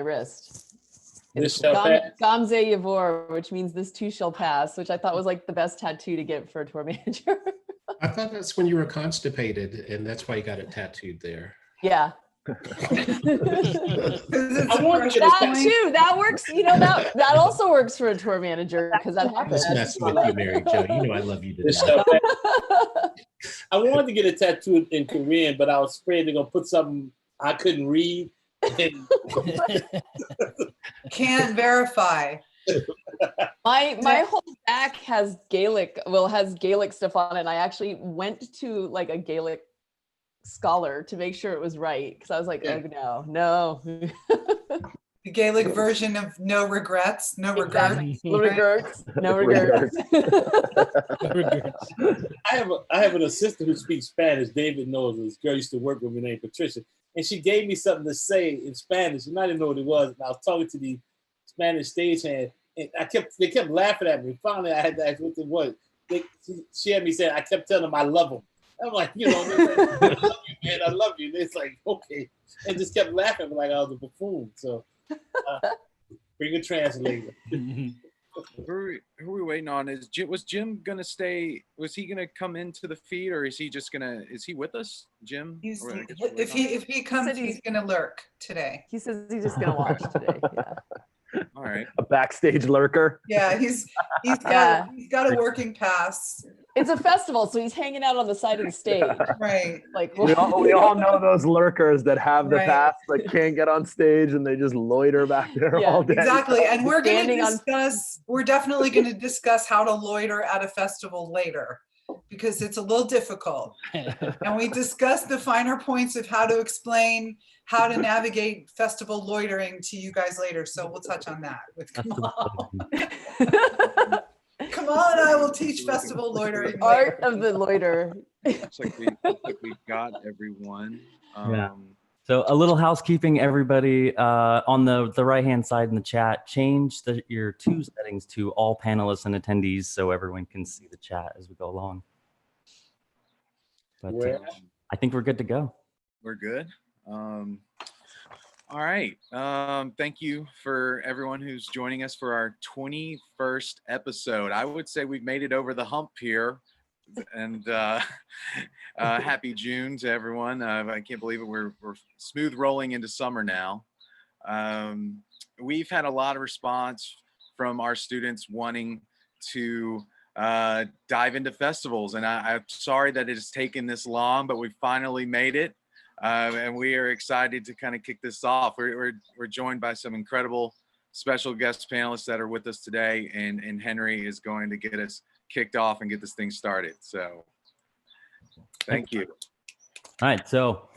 wrist. This shall pass. Gamze Yavor, which means this too shall pass, which I thought was like the best tattoo to get for a tour manager. I thought that's when you were constipated, and that's why you got it tattooed there. Yeah. I wanted to get that too. That works. You know, that also works for a tour manager because that happens. Just messing with you, Mary Jo. You know I love you to This death. shall pass. I wanted to get a tattoo in Korean, but I was afraid they're gonna put something I couldn't read. Can't verify. My whole back has Gaelic stuff on it. And I actually went to like a Gaelic scholar to make sure it was right because I was like, oh no. The Gaelic version of no regrets, no regrets. No regrets. No regrets. I have an assistant who speaks Spanish. David knows this girl used to work with me named Patricia, and she gave me something to say in Spanish, and I didn't know what it was. And I was talking to the Spanish stagehand, and they kept laughing at me. Finally, I had to ask what it was. She had me saying, I kept telling them I love them. I'm like, you know, like, I love you, man. I love you. And it's like, okay, and just kept laughing like I was a buffoon. So. Bring a translator. Who are we waiting on? Was Jim gonna stay? Was he gonna come into the feed, or is he just gonna? Is he with us, Jim? If he comes, he's gonna lurk today. He says he's just gonna watch today. Yeah. All right. A backstage lurker. Yeah, he's got a working pass. It's a festival, so he's hanging out on the side of the stage. Right. Like we all know those lurkers that have the pass but can't get on stage and they just loiter back there all day. Exactly. And we're definitely going to discuss how to loiter at a festival later because it's a little difficult. And we discussed the finer points of how to explain how to navigate festival loitering to you guys later. So we'll touch on that with Kamal. Kamal and I will teach festival loitering. Art of the loiter. Looks like we got everyone. Yeah. So a little housekeeping, everybody. On the right-hand side in the chat, change your two settings to all panelists and attendees so everyone can see the chat as we go along. But I think we're good to go. We're good. All right. Thank you for everyone who's joining us for our 21st episode. I would say we've made it over the hump here. And happy June to everyone. I can't believe it. We're smooth rolling into summer now. We've had a lot of response from our students wanting to dive into festivals. And I'm sorry that it has taken this long, but we finally made it. And we are excited to kind of kick this off. We're joined by some incredible special guest panelists that are with us today, and Henry is going to get us kicked off and get this thing started. So thank you. All right, so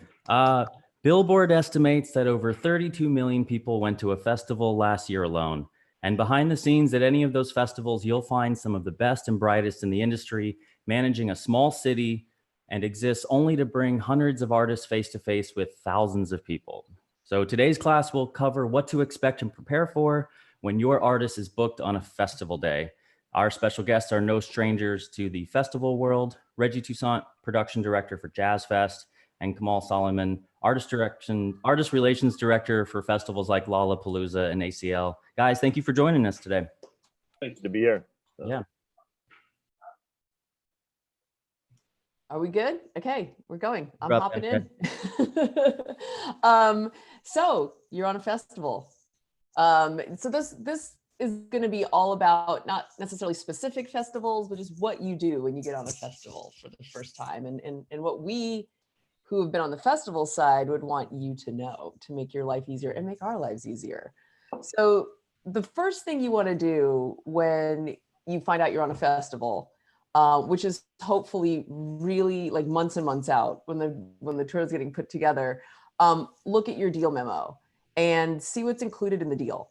Billboard estimates that over 32 million people went to a festival last year alone. And behind the scenes at any of those festivals, you'll find some of the best and brightest in the industry managing a small city and exists only to bring hundreds of artists face to face with thousands of people. So today's class will cover what to expect and prepare for when your artist is booked on a festival day. Our special guests are no strangers to the festival world. Reggie Touissant, production director for Jazzfest, and Kamal Soliman, artist relations director for festivals like Lollapalooza and ACL. Guys, thank you for joining us today. Thanks to be here. Yeah. Are we good? Okay, we're going. I'm hopping in. So you're on a festival. So this is going to be all about not necessarily specific festivals, but just what you do when you get on a festival for the first time, and what we who have been on the festival side would want you to know to make your life easier and make our lives easier. So the first thing you want to do when you find out you're on a festival, which is hopefully really like months and months out when the tour is getting put together, look at your deal memo and see what's included in the deal.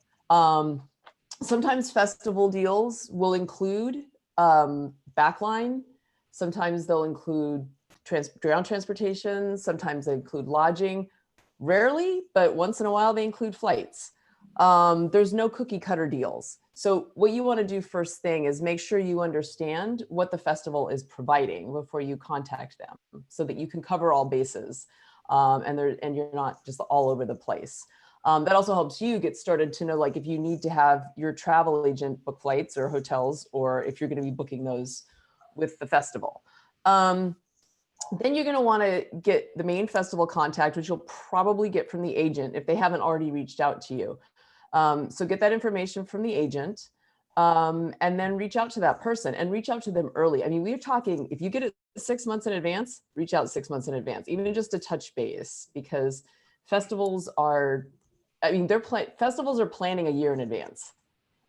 Sometimes festival deals will include backline. Sometimes they'll include ground transportation. Sometimes they include lodging. Rarely, but once in a while, they include flights. There's no cookie cutter deals. So what you want to do first thing is make sure you understand what the festival is providing before you contact them so that you can cover all bases and you're not just all over the place. That also helps you get started to know, like, if you need to have your travel agent book flights or hotels, or if you're going to be booking those with the festival. Then you're going to want to get the main festival contact, which you'll probably get from the agent if they haven't already reached out to you. So get that information from the agent, and then reach out to that person and reach out to them early. I mean, we're talking, if you get it 6 months in advance, reach out 6 months in advance, even just to touch base, because festivals are, I mean, festivals are planning a year in advance.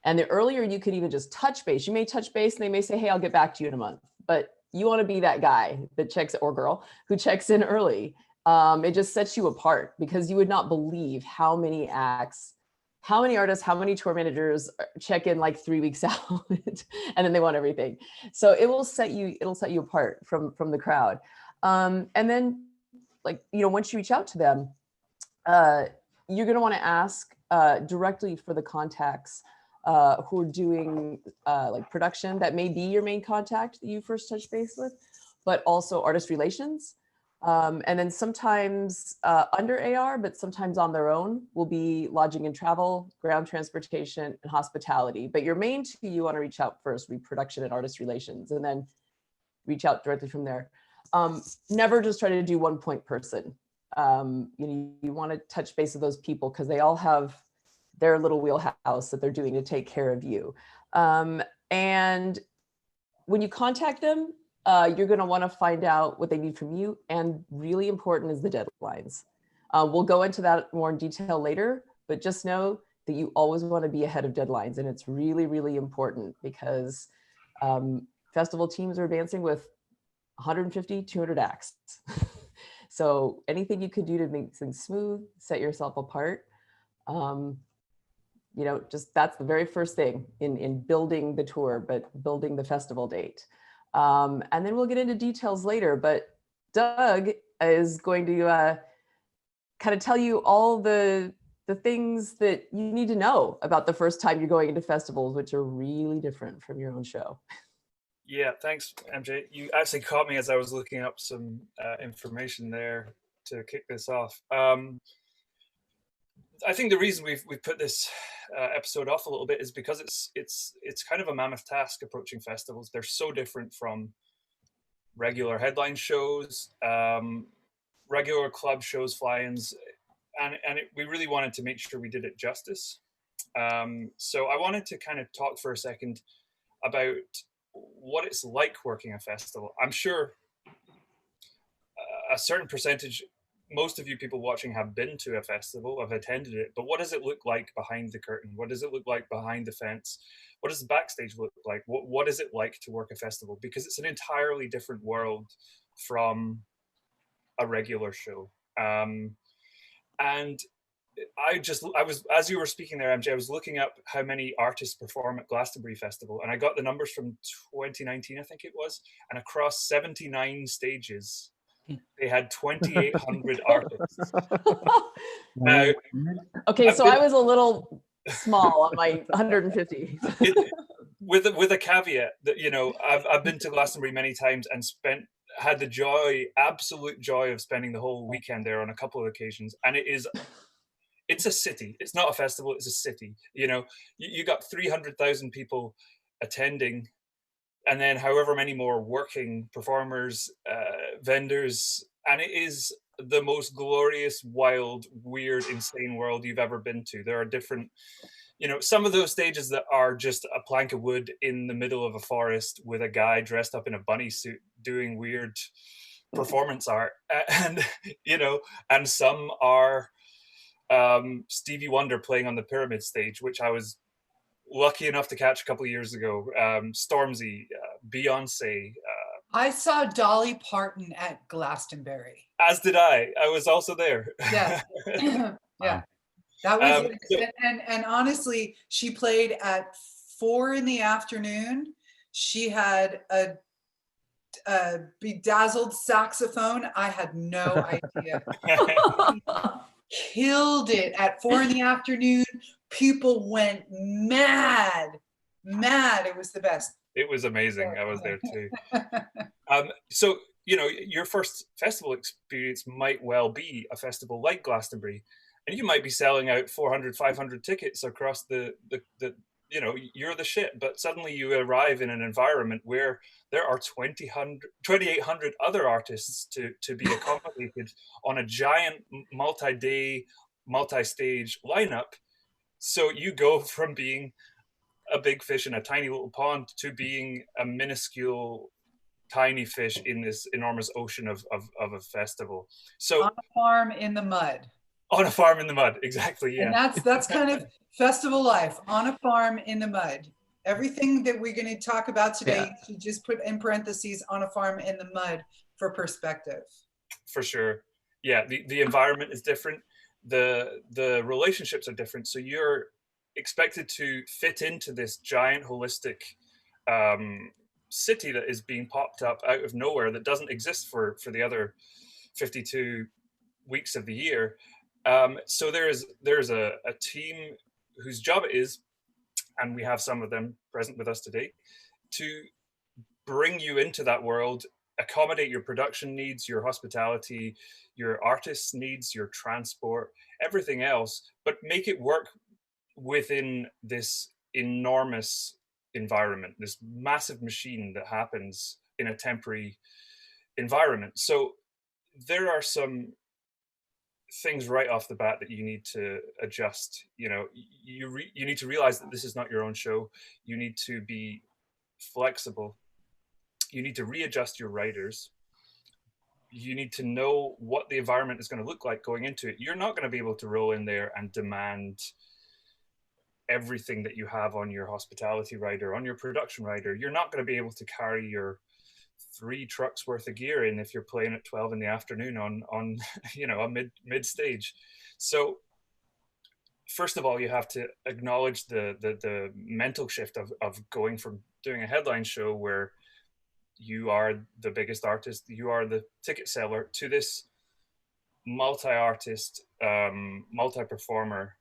And the earlier you could even just touch base, you may touch base and they may say, hey, I'll get back to you in a month. But you want to be that guy that checks, or girl, who checks in early. It just sets you apart, because you would not believe how many acts, how many artists, how many tour managers check in like 3 weeks out and then they want everything. So it'll set you apart from the crowd. And then, like, you know, once you reach out to them, you're going to want to ask directly for the contacts who are doing like production. That may be your main contact that you first touch base with, but also artist relations. And then sometimes under AR, but sometimes on their own, will be lodging and travel, ground transportation, and hospitality. But your main two you want to reach out first, be production and artist relations, and then reach out directly from there. Never just try to do one point person. You want to touch base with those people, because they all have their little wheelhouse that they're doing to take care of you. And when you contact them, you're going to want to find out what they need from you. And really important is the deadlines. We'll go into that more in detail later, but just know that you always want to be ahead of deadlines. And it's really, really important, because festival teams are advancing with 150, 200 acts. So anything you could do to make things smooth, set yourself apart, you know, just that's the very first thing in building the tour, but building the festival date. And then we'll get into details later, but Doug is going to kind of tell you all the things that you need to know about the first time you're going into festivals, which are really different from your own show. Yeah, thanks, MJ. You actually caught me as I was looking up some information there to kick this off. I think the reason we've put this episode off a little bit is because it's kind of a mammoth task approaching festivals. They're so different from regular headline shows, regular club shows, fly-ins, and we really wanted to make sure we did it justice. So I wanted to kind of talk for a second about what it's like working a festival. I'm sure a certain percentage, most of you people watching have been to a festival, have attended it, but what does it look like behind the curtain? What does it look like behind the fence? What does the backstage look like? What is it like to work a festival? Because it's an entirely different world from a regular show. And I was, as you were speaking there, MJ, I was looking up how many artists perform at Glastonbury Festival, and I got the numbers from 2019, I think it was, and across 79 stages, they had 2,800 artists. Okay, so I was a little small on my 150. With a caveat that, you know, I've been to Glastonbury many times and had the absolute joy of spending the whole weekend there on a couple of occasions, and it's a city. It's not a festival, it's a city. You know, you got 300,000 people attending, and then however many more working performers, vendors, and it is the most glorious, wild, weird, insane world you've ever been to. There are different, you know, some of those stages that are just a plank of wood in the middle of a forest with a guy dressed up in a bunny suit doing weird performance art, and you know, and some are Stevie Wonder playing on the Pyramid stage, which I was lucky enough to catch a couple of years ago. Stormzy, Beyonce. I saw Dolly Parton at Glastonbury. As did I. I was also there. Yeah. Yeah. That was and honestly, she played at 4 p.m. She had a bedazzled saxophone. I had no idea. Killed it at 4 p.m. People went mad. It was the best. It was amazing. I was there too. So, you know, your first festival experience might well be a festival like Glastonbury. and you might be selling out 400, 500 tickets across the you know, you're the shit, but suddenly you arrive in an environment where there are 2,800 other artists to be accommodated on a giant multi-day, multi-stage lineup. So you go from being a big fish in a tiny little pond to being a minuscule tiny fish in this enormous ocean of a festival. So on a farm in the mud. On a farm in the mud, exactly, yeah. And that's kind of festival life, on a farm in the mud. Everything that we're going to talk about today, you should just put in parentheses, on a farm in the mud, for perspective. For sure. Yeah, the environment is different. The relationships are different. So you're expected to fit into this giant holistic city that is being popped up out of nowhere, that doesn't exist for the other 52 weeks of the year. So there's a team whose job it is, and we have some of them present with us today, to bring you into that world, accommodate your production needs, your hospitality, your artists' needs, your transport, everything else, but make it work within this enormous environment, this massive machine that happens in a temporary environment. So there are some things right off the bat that you need to adjust. You know, you need to realize that this is not your own show. You need to be flexible. You need to readjust your writers. You need to know what the environment is going to look like going into it. You're not going to be able to roll in there and demand everything that you have on your hospitality rider, on your production rider. You're not going to be able to carry your 3 trucks worth of gear in if you're playing at 12 in the afternoon on you know, a mid stage. So first of all, you have to acknowledge the mental shift of going from doing a headline show where you are the biggest artist, you are the ticket seller, to this multi-artist, multi-performer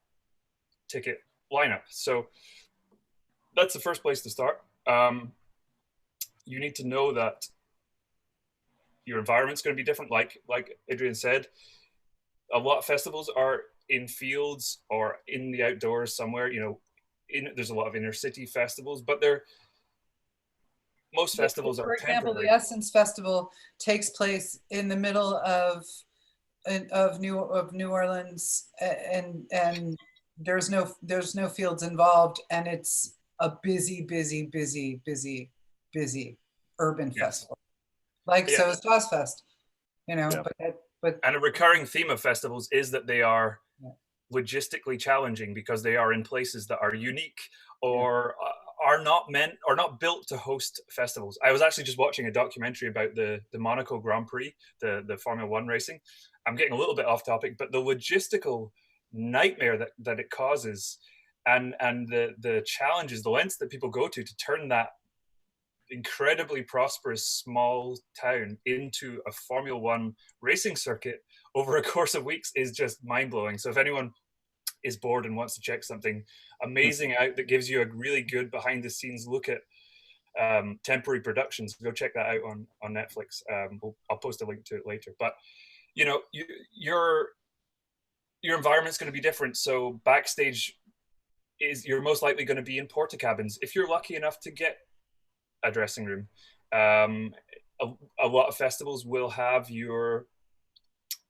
ticket lineup. So that's the first place to start. You need to know that your environment's going to be different. Like Adrian said, a lot of festivals are in fields or in the outdoors somewhere. You know, there's a lot of inner city festivals, but most festivals are temporary. For example, the Essence Festival takes place in the middle of New Orleans, and there's no fields involved, and it's a busy urban festival. So is Jazzfest, you know. But and a recurring theme of festivals is that they are logistically challenging because they are in places that are unique or are not built to host festivals. I was actually just watching a documentary about the Monaco Grand Prix, the Formula One racing. I'm getting a little bit off topic, but the logistical nightmare that it causes, and the challenges, the lengths that people go to turn that incredibly prosperous small town into a Formula One racing circuit over a course of weeks is just mind-blowing. So if anyone is bored and wants to check something amazing out that gives you a really good behind-the-scenes look at temporary productions, go check that out on Netflix. I'll post a link to it later. But you know, your environment's going to be different. So backstage you're most likely going to be in porta cabins if you're lucky enough to get a dressing room. A lot of festivals will have your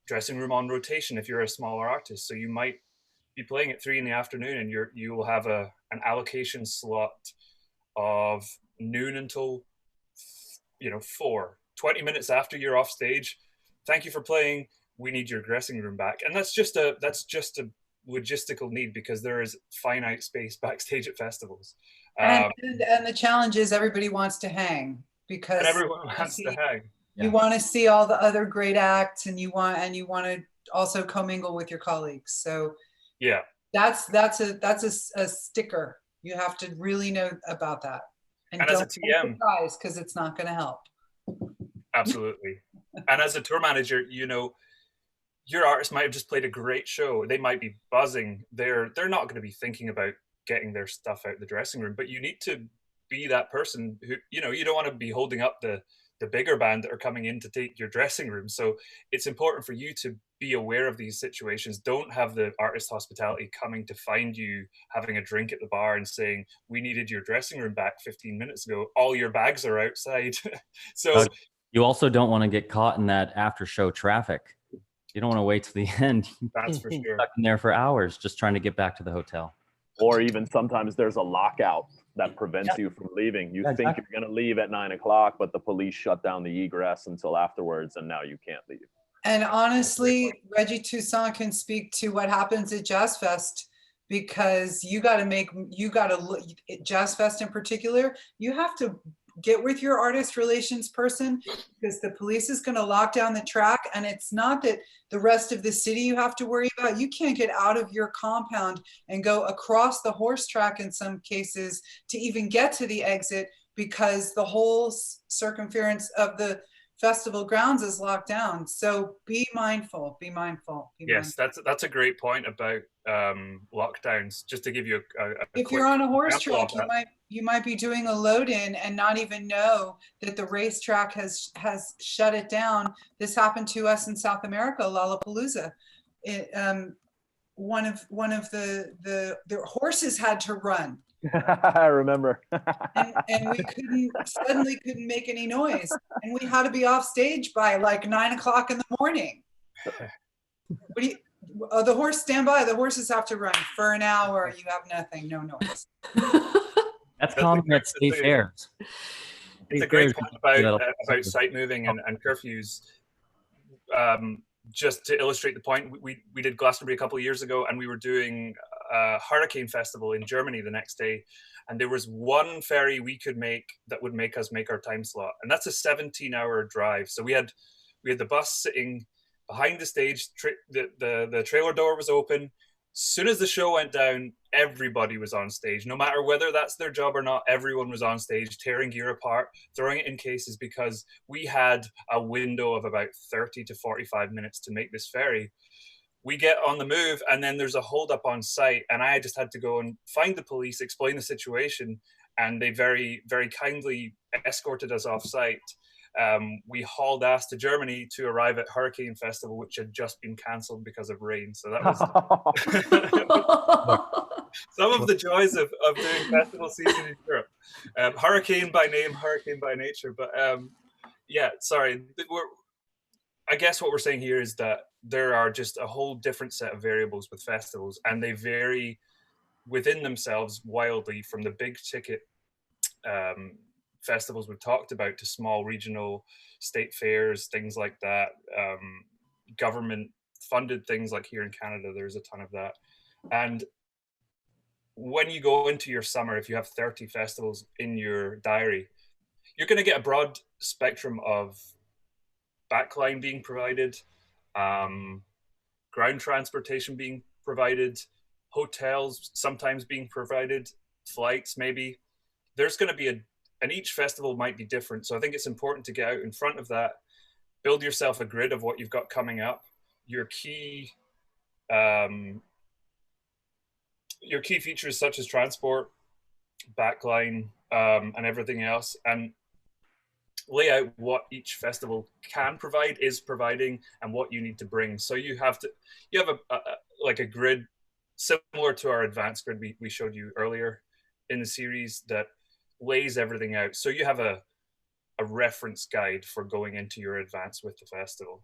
dressing room on rotation if you're a smaller artist. So you might be playing at 3 in the afternoon and you will have an allocation slot of noon until 4, 20 minutes after you're off stage. Thank you for playing. We need your dressing room back. And that's just a logistical need because there is finite space backstage at festivals. And the challenge is everybody wants to hang because everyone wants to hang. You want to see all the other great acts, and you want to also commingle with your colleagues. So yeah, that's a sticker. You have to really know about that. And as a TM, because it's not going to help. Absolutely. And as a tour manager, you know, your artist might have just played a great show. They might be buzzing. They're not going to be thinking about getting their stuff out the dressing room, but you need to be that person who, you know, you don't want to be holding up the the bigger band that are coming in to take your dressing room. So it's important for you to be aware of these situations. Don't have the artist hospitality coming to find you having a drink at the bar and saying, we needed your dressing room back 15 minutes ago. All your bags are outside. So you also don't want to get caught in that after show traffic. You don't want to wait to the end. That's for sure. Stuck in there for hours just trying to get back to the hotel. Or even sometimes there's a lockout that prevents you from leaving. You think you're going to leave at 9 o'clock, but the police shut down the egress until afterwards, and now you can't leave. And honestly, Reggie Touissant can speak to what happens at Jazzfest, because you got to look at Jazzfest in particular. You have to get with your artist relations person, because the police is going to lock down the track. And it's not that the rest of the city you have to worry about. You can't get out of your compound and go across the horse track in some cases to even get to the exit, because the whole circumference of the festival grounds is locked down. So be mindful, be mindful. Yes, that's a great point about lockdowns. Just to give you a if you're on a horse track, you might be doing a load in and not even know that the racetrack has shut it down. This happened to us in South America, Lollapalooza. One of the horses had to run. I remember. and we suddenly couldn't make any noise, and we had to be off stage by like 9 o'clock in the morning. The horse stand by. The horses have to run for an hour. You have nothing, no noise. That's common at state fairs. It's a great point about site moving and curfews. Just to illustrate the point, we did Glastonbury a couple of years ago, and we were doing a hurricane festival in Germany the next day, and there was one ferry we could make that would make us make our time slot, and that's a 17-hour drive. So we had the bus sitting behind the stage, the trailer door was open. As soon as the show went down, everybody was on stage. No matter whether that's their job or not, everyone was on stage, tearing gear apart, throwing it in cases, because we had a window of about 30 to 45 minutes to make this ferry. We get on the move, and then there's a holdup on site, and I just had to go and find the police, explain the situation, and they very, very kindly escorted us off site. We hauled ass to Germany to arrive at Hurricane Festival, which had just been cancelled because of rain. So that was some of the joys of doing festival season in Europe. Hurricane by name, hurricane by nature. But yeah, sorry. I guess what we're saying here is that there are just a whole different set of variables with festivals, and they vary within themselves wildly, from the big ticket festivals we've talked about to small regional state fairs, things like that. Government funded things like here in Canada, there's a ton of that. And when you go into your summer, if you have 30 festivals in your diary, you're going to get a broad spectrum of backline being provided, ground transportation being provided, hotels sometimes being provided, flights maybe. There's going to be and each festival might be different. So I think it's important to get out in front of that, build yourself a grid of what you've got coming up, your key features such as transport, backline, and everything else, and lay out what each festival can provide, is providing, and what you need to bring. So you have a grid similar to our advanced grid we showed you earlier in the series that lays everything out. So you have a reference guide for going into your advance with the festival.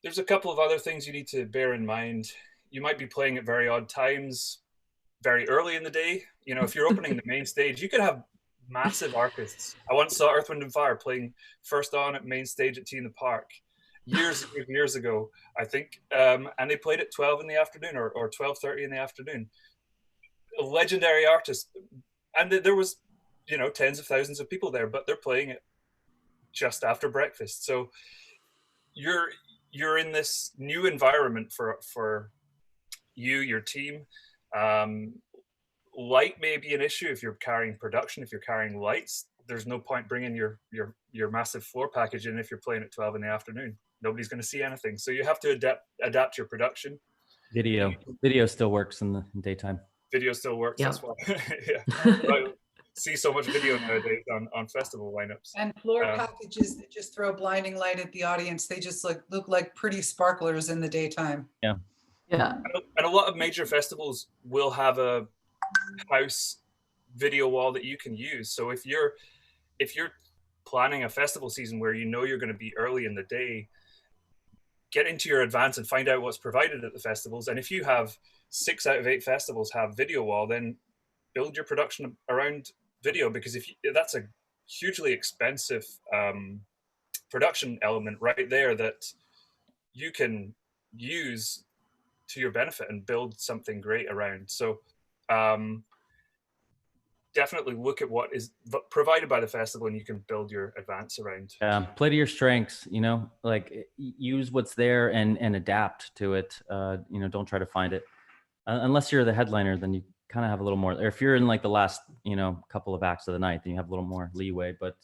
There's a couple of other things you need to bear in mind. You might be playing at very odd times, very early in the day. You know, if you're opening the main stage, you could have massive artists. I once saw Earth, Wind and Fire playing first on at main stage at T in the Park years ago, I think. And they played at 12 in the afternoon or 12:30 in the afternoon. A legendary artist, and there was, you know, tens of thousands of people there, but they're playing it just after breakfast. So you're in this new environment for you, your team. Light may be an issue if you're carrying production. If you're carrying lights, there's no point bringing your massive floor package in if you're playing at 12 in the afternoon. Nobody's going to see anything. So you have to adapt your production. Video still works in the daytime. Video still works. Yeah. That's why. Yeah. see so much video nowadays on festival lineups. And floor Um, packages that just throw blinding light at the audience. They just look like pretty sparklers in the daytime. Yeah. And a lot of major festivals will have a house video wall that you can use. So if you're planning a festival season where you know you're going to be early in the day, get into your advance and find out what's provided at the festivals. And if you have 6 out of 8 festivals have video wall, then build your production around video, because that's a hugely expensive production element right there that you can use to your benefit and build something great around. So definitely look at what is provided by the festival, and you can build your advance around. Play to your strengths, like use what's there and adapt to it. Don't try to find it unless you're the headliner, then you kind of have a little more, or if you're in like the last, couple of acts of the night, then you have a little more leeway, but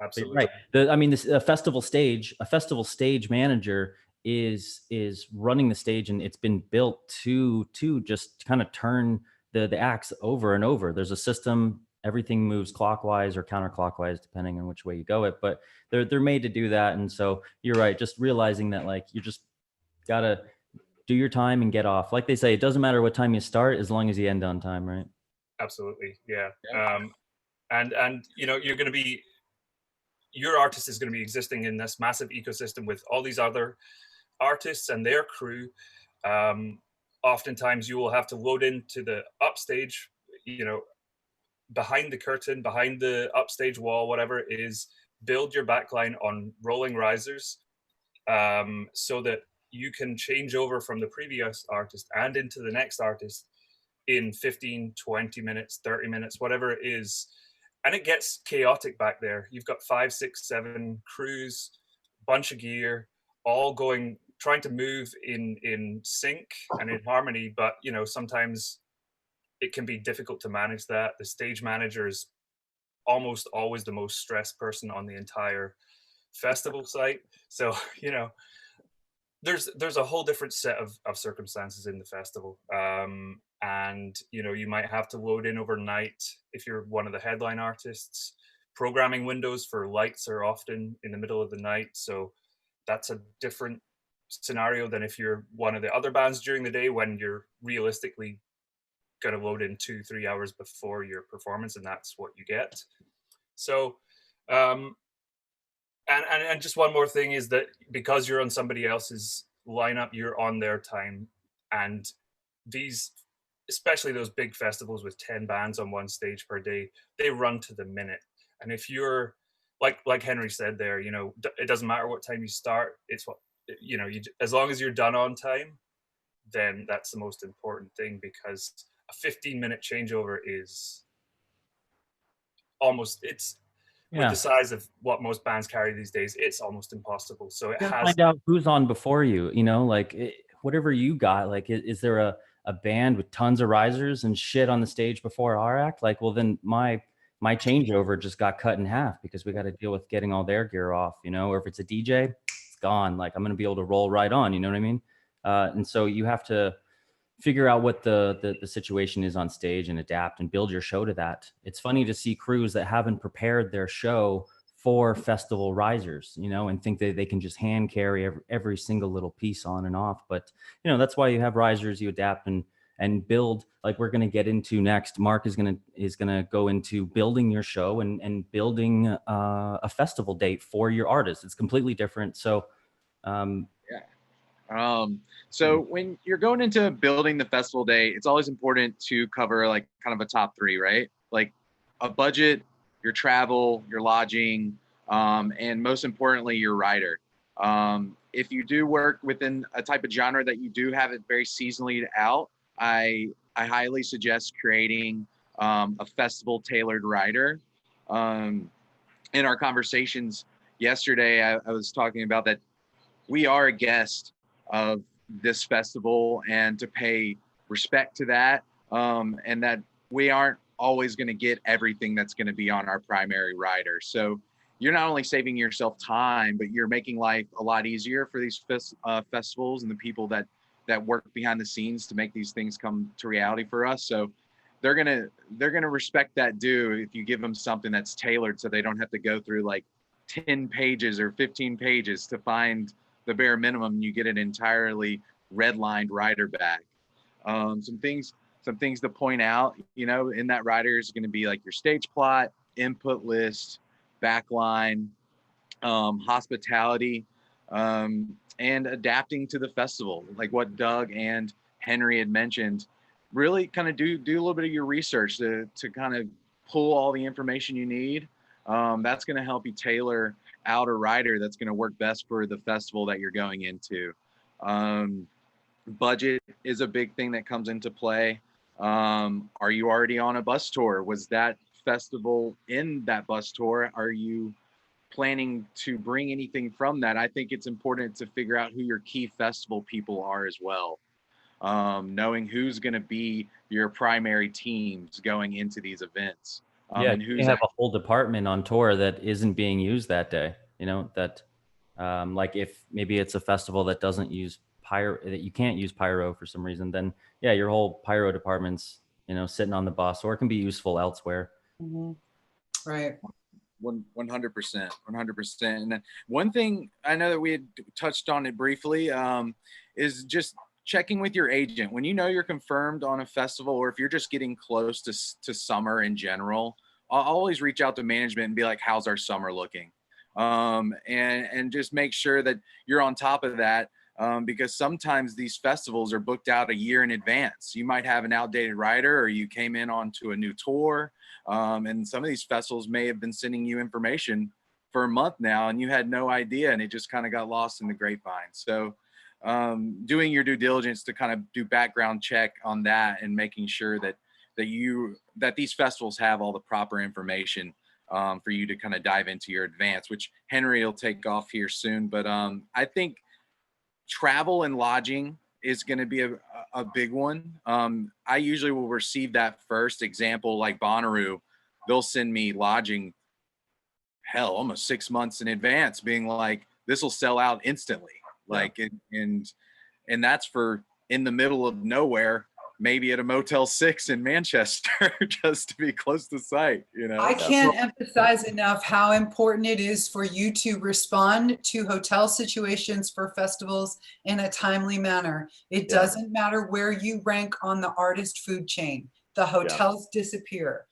Absolutely. Right. A festival stage manager is running the stage, and it's been built to just kind of turn the acts over and over. There's a system, everything moves clockwise or counterclockwise depending on which way you go it, but they're made to do that. And so you're right, just realizing that like you just gotta do your time and get off. Like they say, it doesn't matter what time you start as long as you end on time, right? Absolutely, yeah. And you're going to be, your artist is going to be existing in this massive ecosystem with all these other artists and their crew. Oftentimes you will have to load into the upstage, behind the curtain, behind the upstage wall, whatever it is, build your backline on rolling risers, so that you can change over from the previous artist and into the next artist in 15, 20 minutes, 30 minutes, whatever it is. And it gets chaotic back there. You've got 5, 6, 7 crews, bunch of gear, all trying to move in sync and in harmony. But, sometimes it can be difficult to manage that. The stage manager is almost always the most stressed person on the entire festival site. So, there's a whole different set of circumstances in the festival. And, you might have to load in overnight if you're one of the headline artists. Programming windows for lights are often in the middle of the night. So that's a different scenario than if you're one of the other bands during the day, when you're realistically going to load in 2-3 hours before your performance, and that's what you get. So, and just one more thing is that because you're on somebody else's lineup, you're on their time. And these, especially those big festivals with 10 bands on one stage per day, they run to the minute. And if you're like Henry said there, it doesn't matter what time you start. It's what, as long as you're done on time, then that's the most important thing, because a 15-minute changeover is almost, with the size of what most bands carry these days, it's almost impossible. So it has find out who's on before you, whatever you got, like, is there a band with tons of risers and shit on the stage before our act? Like, well, then my changeover just got cut in half because we got to deal with getting all their gear off, or if it's a DJ, it's gone. Like, I'm going to be able to roll right on, you know what I mean? And so you have to figure out what the situation is on stage and adapt and build your show to that. It's funny to see crews that haven't prepared their show for festival risers, and think that they can just hand carry every single little piece on and off. But, that's why you have risers, you adapt and build, like we're going to get into next. Mark is going to go into building your show and building a festival date for your artist. It's completely different. So, So when you're going into building the festival day, it's always important to cover like kind of a top 3, right? Like a budget, your travel, your lodging, and most importantly, your rider. If you do work within a type of genre that you do have it very seasonally out, I highly suggest creating a festival tailored rider. In our conversations yesterday, I was talking about that we are a guest of this festival, and to pay respect to that, and that we aren't always going to get everything that's going to be on our primary rider. So you're not only saving yourself time, but you're making life a lot easier for these festivals and the people that work behind the scenes to make these things come to reality for us. So they're gonna respect that due if you give them something that's tailored, so they don't have to go through like 10 pages or 15 pages to find the bare minimum. You get an entirely redlined rider bag. Some things to point out, in that rider is going to be like your stage plot, input list, backline, hospitality, and adapting to the festival, like what Doug and Henry had mentioned. Really kind of do a little bit of your research to kind of pull all the information you need. That's going to help you tailor out a rider that's going to work best for the festival that you're going into. Budget is a big thing that comes into play. Are you already on a bus tour? Was that festival in that bus tour? Are you planning to bring anything from that? I think it's important to figure out who your key festival people are as well. Knowing who's going to be your primary teams going into these events. And you have a whole department on tour that isn't being used that day. Like if maybe it's a festival that doesn't use pyro, that you can't use pyro for some reason, then yeah, your whole pyro department's sitting on the bus, or it can be useful elsewhere. Mm-hmm. Right. 100%. And then one thing I know that we had touched on it briefly is just checking with your agent when you're confirmed on a festival, or if you're just getting close to summer in general. I'll always reach out to management and be like, how's our summer looking? And just make sure that you're on top of that, because sometimes these festivals are booked out a year in advance. You might have an outdated rider, or you came in onto a new tour, and some of these festivals may have been sending you information for a month now and you had no idea, and it just kind of got lost in the grapevine. So doing your due diligence to kind of do background check on that, and making sure that these festivals have all the proper information for you to kind of dive into your advance, which Henry will take off here soon. But I think travel and lodging is going to be a big one. I usually will receive that first. Example, like Bonnaroo, they'll send me lodging, almost 6 months in advance, being like, this will sell out instantly. Like, and that's for in the middle of nowhere, maybe at a Motel 6 in Manchester, just to be close to site, I can't emphasize enough how important it is for you to respond to hotel situations for festivals in a timely manner. It doesn't matter where you rank on the artist food chain. The hotels disappear.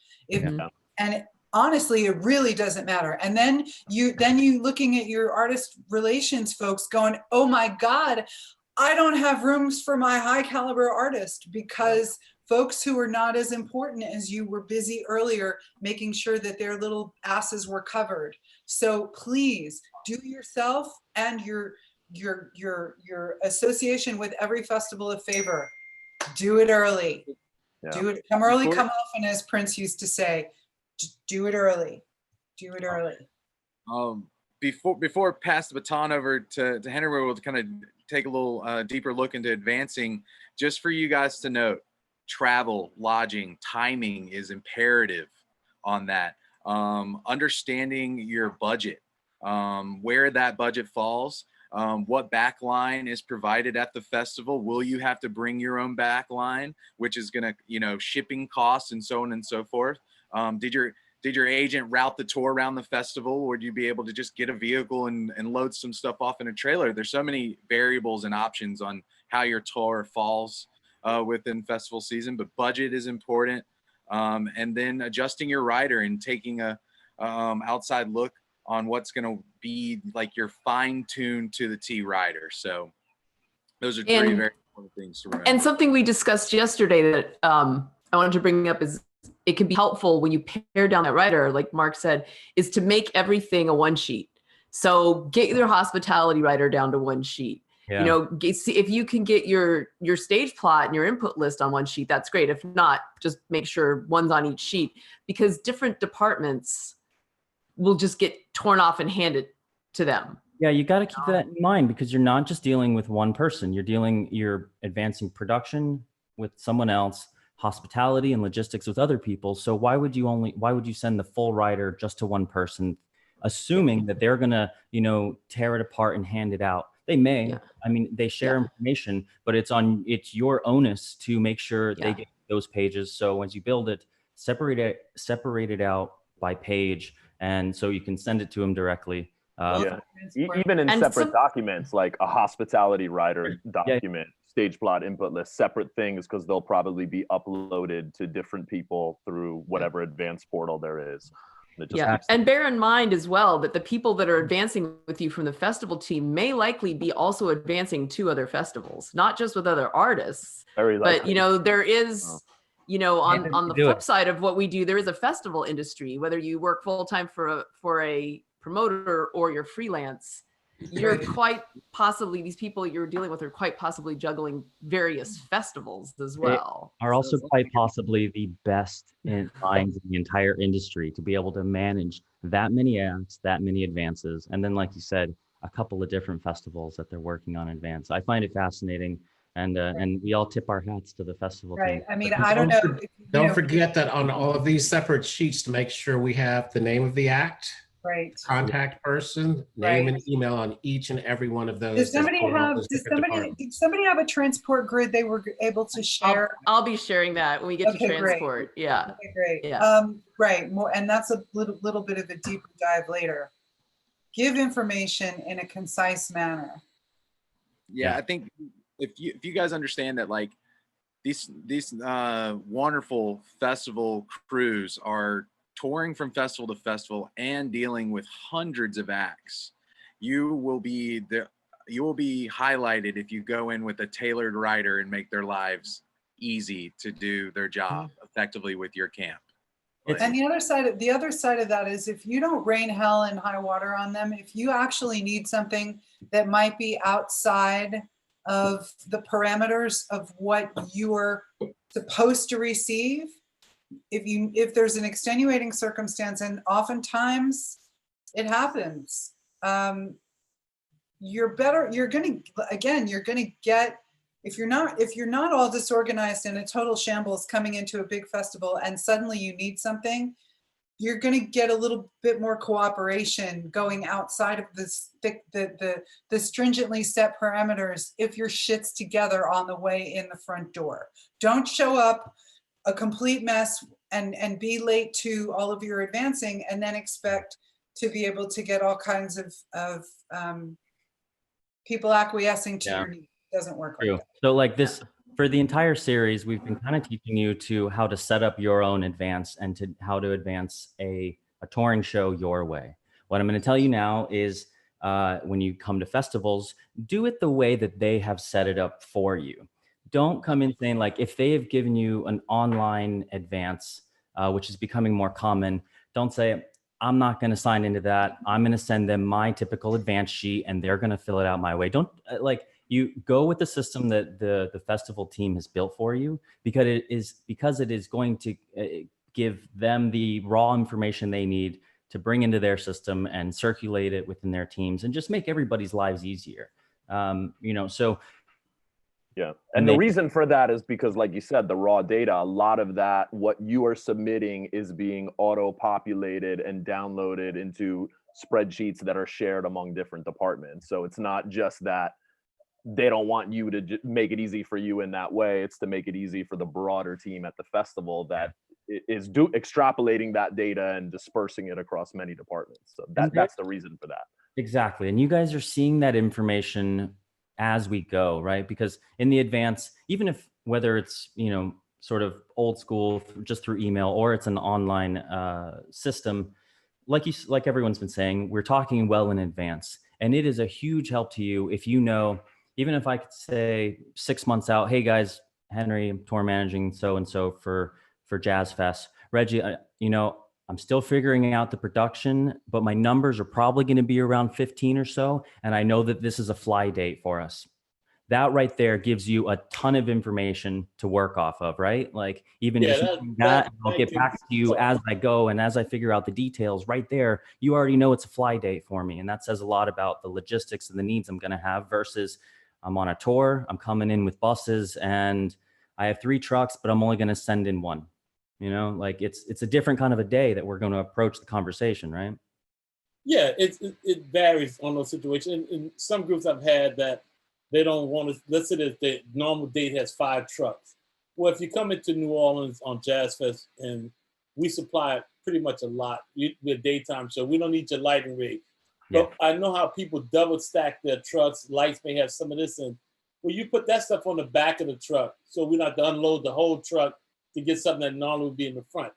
And honestly, it really doesn't matter. And then you looking at your artist relations folks going, oh my God, I don't have rooms for my high caliber artist, because folks who are not as important as you were busy earlier making sure that their little asses were covered. So please do yourself and your association with every festival a favor. Do it early. Do it. Come early, come often, as Prince used to say. Do it early. Do it early. Before I pass the baton over to Henry, we'll kind of take a little deeper look into advancing. Just for you guys to note, travel, lodging, timing is imperative on that. Understanding your budget, where that budget falls, what backline is provided at the festival. Will you have to bring your own backline, which is going to, shipping costs and so on and so forth. Did your agent route the tour around the festival, or would you be able to just get a vehicle and load some stuff off in a trailer? There's so many variables and options on how your tour falls within festival season, but budget is important. And then adjusting your rider and taking a outside look on what's going to be like your fine tune to the T rider. So those are three very important things to remember. And something we discussed yesterday that I wanted to bring up is, it can be helpful when you pare down that rider, like Mark said, is to make everything a one sheet. So get your hospitality rider down to one sheet. Yeah. See if you can get your stage plot and your input list on one sheet, that's great. If not, just make sure one's on each sheet, because different departments will just get torn off and handed to them. Yeah, you got to keep that in mind, because you're not just dealing with one person. You're advancing production with someone else, hospitality and logistics with other people. So why would you send the full rider just to one person, assuming that they're gonna, tear it apart and hand it out? They may. Yeah. I mean, they share information, but it's your onus to make sure they get those pages. So once you build it, separate it out by page, and so you can send it to them directly. Yeah. Even in separate documents, like a hospitality writer document, stage plot input list, separate things, because they'll probably be uploaded to different people through whatever advanced portal there is. And bear in mind as well that the people that are advancing with you from the festival team may likely be also advancing to other festivals, not just with other artists. Very likely. But, you know, there is, you know, on the flip side of what we do, there is a festival industry, whether you work full-time for a promoter or you're freelance. You're quite possibly, these people you're dealing with are quite possibly juggling various festivals as well. They are also quite possibly the best in minds in the entire industry to be able to manage that many acts, that many advances, and then, like you said, a couple of different festivals that they're working on in advance. I find it fascinating, and we all tip our hats to the festival team. I mean, I don't know. Don't forget that on all of these separate sheets to make sure we have the name of the act, contact person, name and email on each and every one of those. Did somebody have a transport grid they were able to share? I'll be sharing that when we get to transport. Great. Yeah. Okay, great. Yeah. Right. More, and that's a little bit of a deeper dive later. Give information in a concise manner. Yeah, I think if you guys understand that, like, these wonderful festival crews are touring from festival to festival and dealing with hundreds of acts, you will be highlighted if you go in with a tailored writer and make their lives easy to do their job effectively with your camp. And the other side of that is, if you don't rain hell and high water on them, if you actually need something that might be outside of the parameters of what you are supposed to receive, if there's an extenuating circumstance, and oftentimes it happens, you're gonna get, if you're not all disorganized and a total shambles coming into a big festival and suddenly you need something, you're going to get a little bit more cooperation going outside of the stringently set parameters if your shit's together on the way in the front door. Don't show up a complete mess and be late to all of your advancing and then expect to be able to get all kinds of people acquiescing to your needs. Doesn't work like that. So like this, for the entire series, we've been kind of teaching you to how to set up your own advance and to how to advance a touring show your way. What I'm going to tell you now is when you come to festivals, do it the way that they have set it up for you. Don't come in saying, like, if they have given you an online advance, which is becoming more common, don't say, I'm not going to sign into that. I'm going to send them my typical advance sheet and they're going to fill it out my way. Don't you go with the system that the festival team has built for you, because it is going to give them the raw information they need to bring into their system and circulate it within their teams and just make everybody's lives easier. Yeah. And the reason for that is because, like you said, the raw data, a lot of that, what you are submitting is being auto-populated and downloaded into spreadsheets that are shared among different departments. So it's not just that they don't want you to make it easy for you in that way. It's to make it easy for the broader team at the festival that is extrapolating that data and dispersing it across many departments. So that's the reason for that. Exactly. And you guys are seeing that information as we go, right? Because in the advance, even if whether it's, sort of old school just through email or it's an online system, like everyone's been saying, we're talking well in advance. And it is a huge help to you if you know, even if I could say 6 months out, hey guys, Henry, I'm tour managing so-and-so for Jazzfest. Reggie, I'm still figuring out the production, but my numbers are probably going to be around 15 or so. And I know that this is a fly date for us. That right there gives you a ton of information to work off of, right? Like even that I'll get back to you as I go. And as I figure out the details right there, you already know it's a fly date for me. And that says a lot about the logistics and the needs I'm going to have versus I'm on a tour, I'm coming in with buses and I have 3 trucks, but I'm only going to send in 1. Like it's a different kind of a day that we're going to approach the conversation, right? Yeah, it varies on those situations. In some groups I've had that they don't want to, let's say that the normal date has 5 trucks. Well, if you come into New Orleans on Jazz Fest, and we supply pretty much a lot, with daytime show, we don't need your lighting rig. But I know how people double stack their trucks. Lights may have some of this in. Well, you put that stuff on the back of the truck, so we don't have to unload the whole truck to get something that normally would be in the front.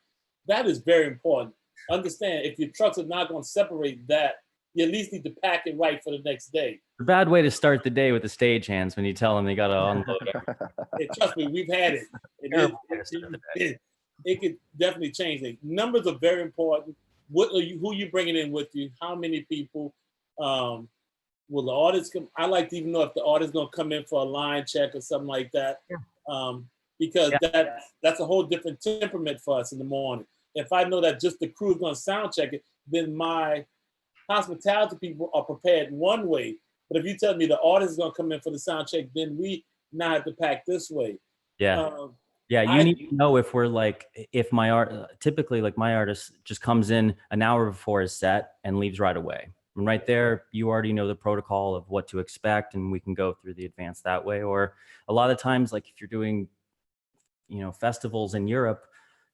That is very important. Understand, if your trucks are not going to separate that, you at least need to pack it right for the next day. A bad way to start the day with the stagehands when you tell them they got to unload everything. Hey, trust me, we've had it. It could definitely change things. Numbers are very important. Who you bringing in with you? How many people? Will the artist come? I like to even know if the artist is going to come in for a line check or something like that. Because that's a whole different temperament for us in the morning. If I know that just the crew is going to sound check it, then my hospitality people are prepared one way. But if you tell me the artist is going to come in for the sound check, then we now have to pack this way. Yeah. You need to know if we're like, if typically like my artist just comes in an hour before his set and leaves right away. And right there, you already know the protocol of what to expect, and we can go through the advance that way. Or a lot of times, like if you're doing, festivals in Europe,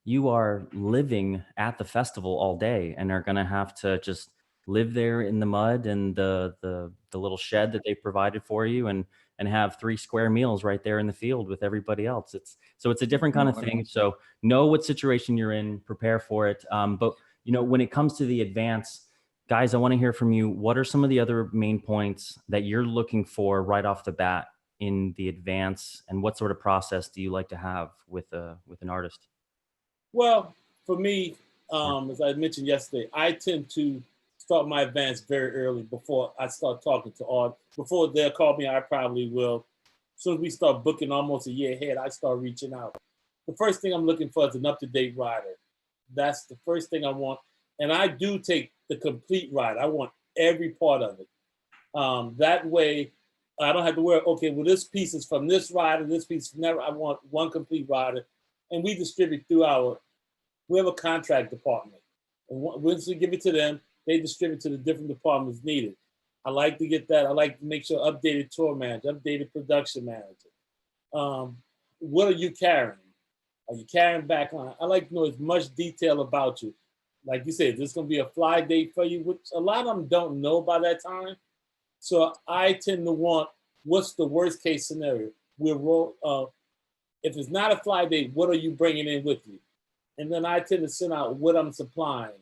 you are living at the festival all day and are going to have to just live there in the mud and the little shed that they provided for you, and have 3 square meals right there in the field with everybody else. It's a different kind of thing. So know what situation you're in, prepare for it. But when it comes to the advance, guys, I want to hear from you. What are some of the other main points that you're looking for right off the bat in the advance, and what sort of process do you like to have with an artist? Well, for me, as I mentioned yesterday, I tend to start my advance very early before I start talking to art. Before they'll call me, I probably will. As soon as we start booking almost a year ahead, I start reaching out. The first thing I'm looking for is an up-to-date rider. That's the first thing I want. And I do take the complete ride. I want every part of it. That way, I don't have to worry, okay, well, this piece is from this rider, this piece from that. I want one complete rider. And we distribute through we have a contract department. And once we give it to them, they distribute to the different departments needed. I like to get that. I like to make sure updated tour manager, updated production manager. What are you carrying? Are you carrying backline? I like to know as much detail about you. Like you said, is this going to be a fly date for you? Which a lot of them don't know by that time. So I tend to want, what's the worst case scenario? If it's not a fly date, what are you bringing in with you? And then I tend to send out what I'm supplying.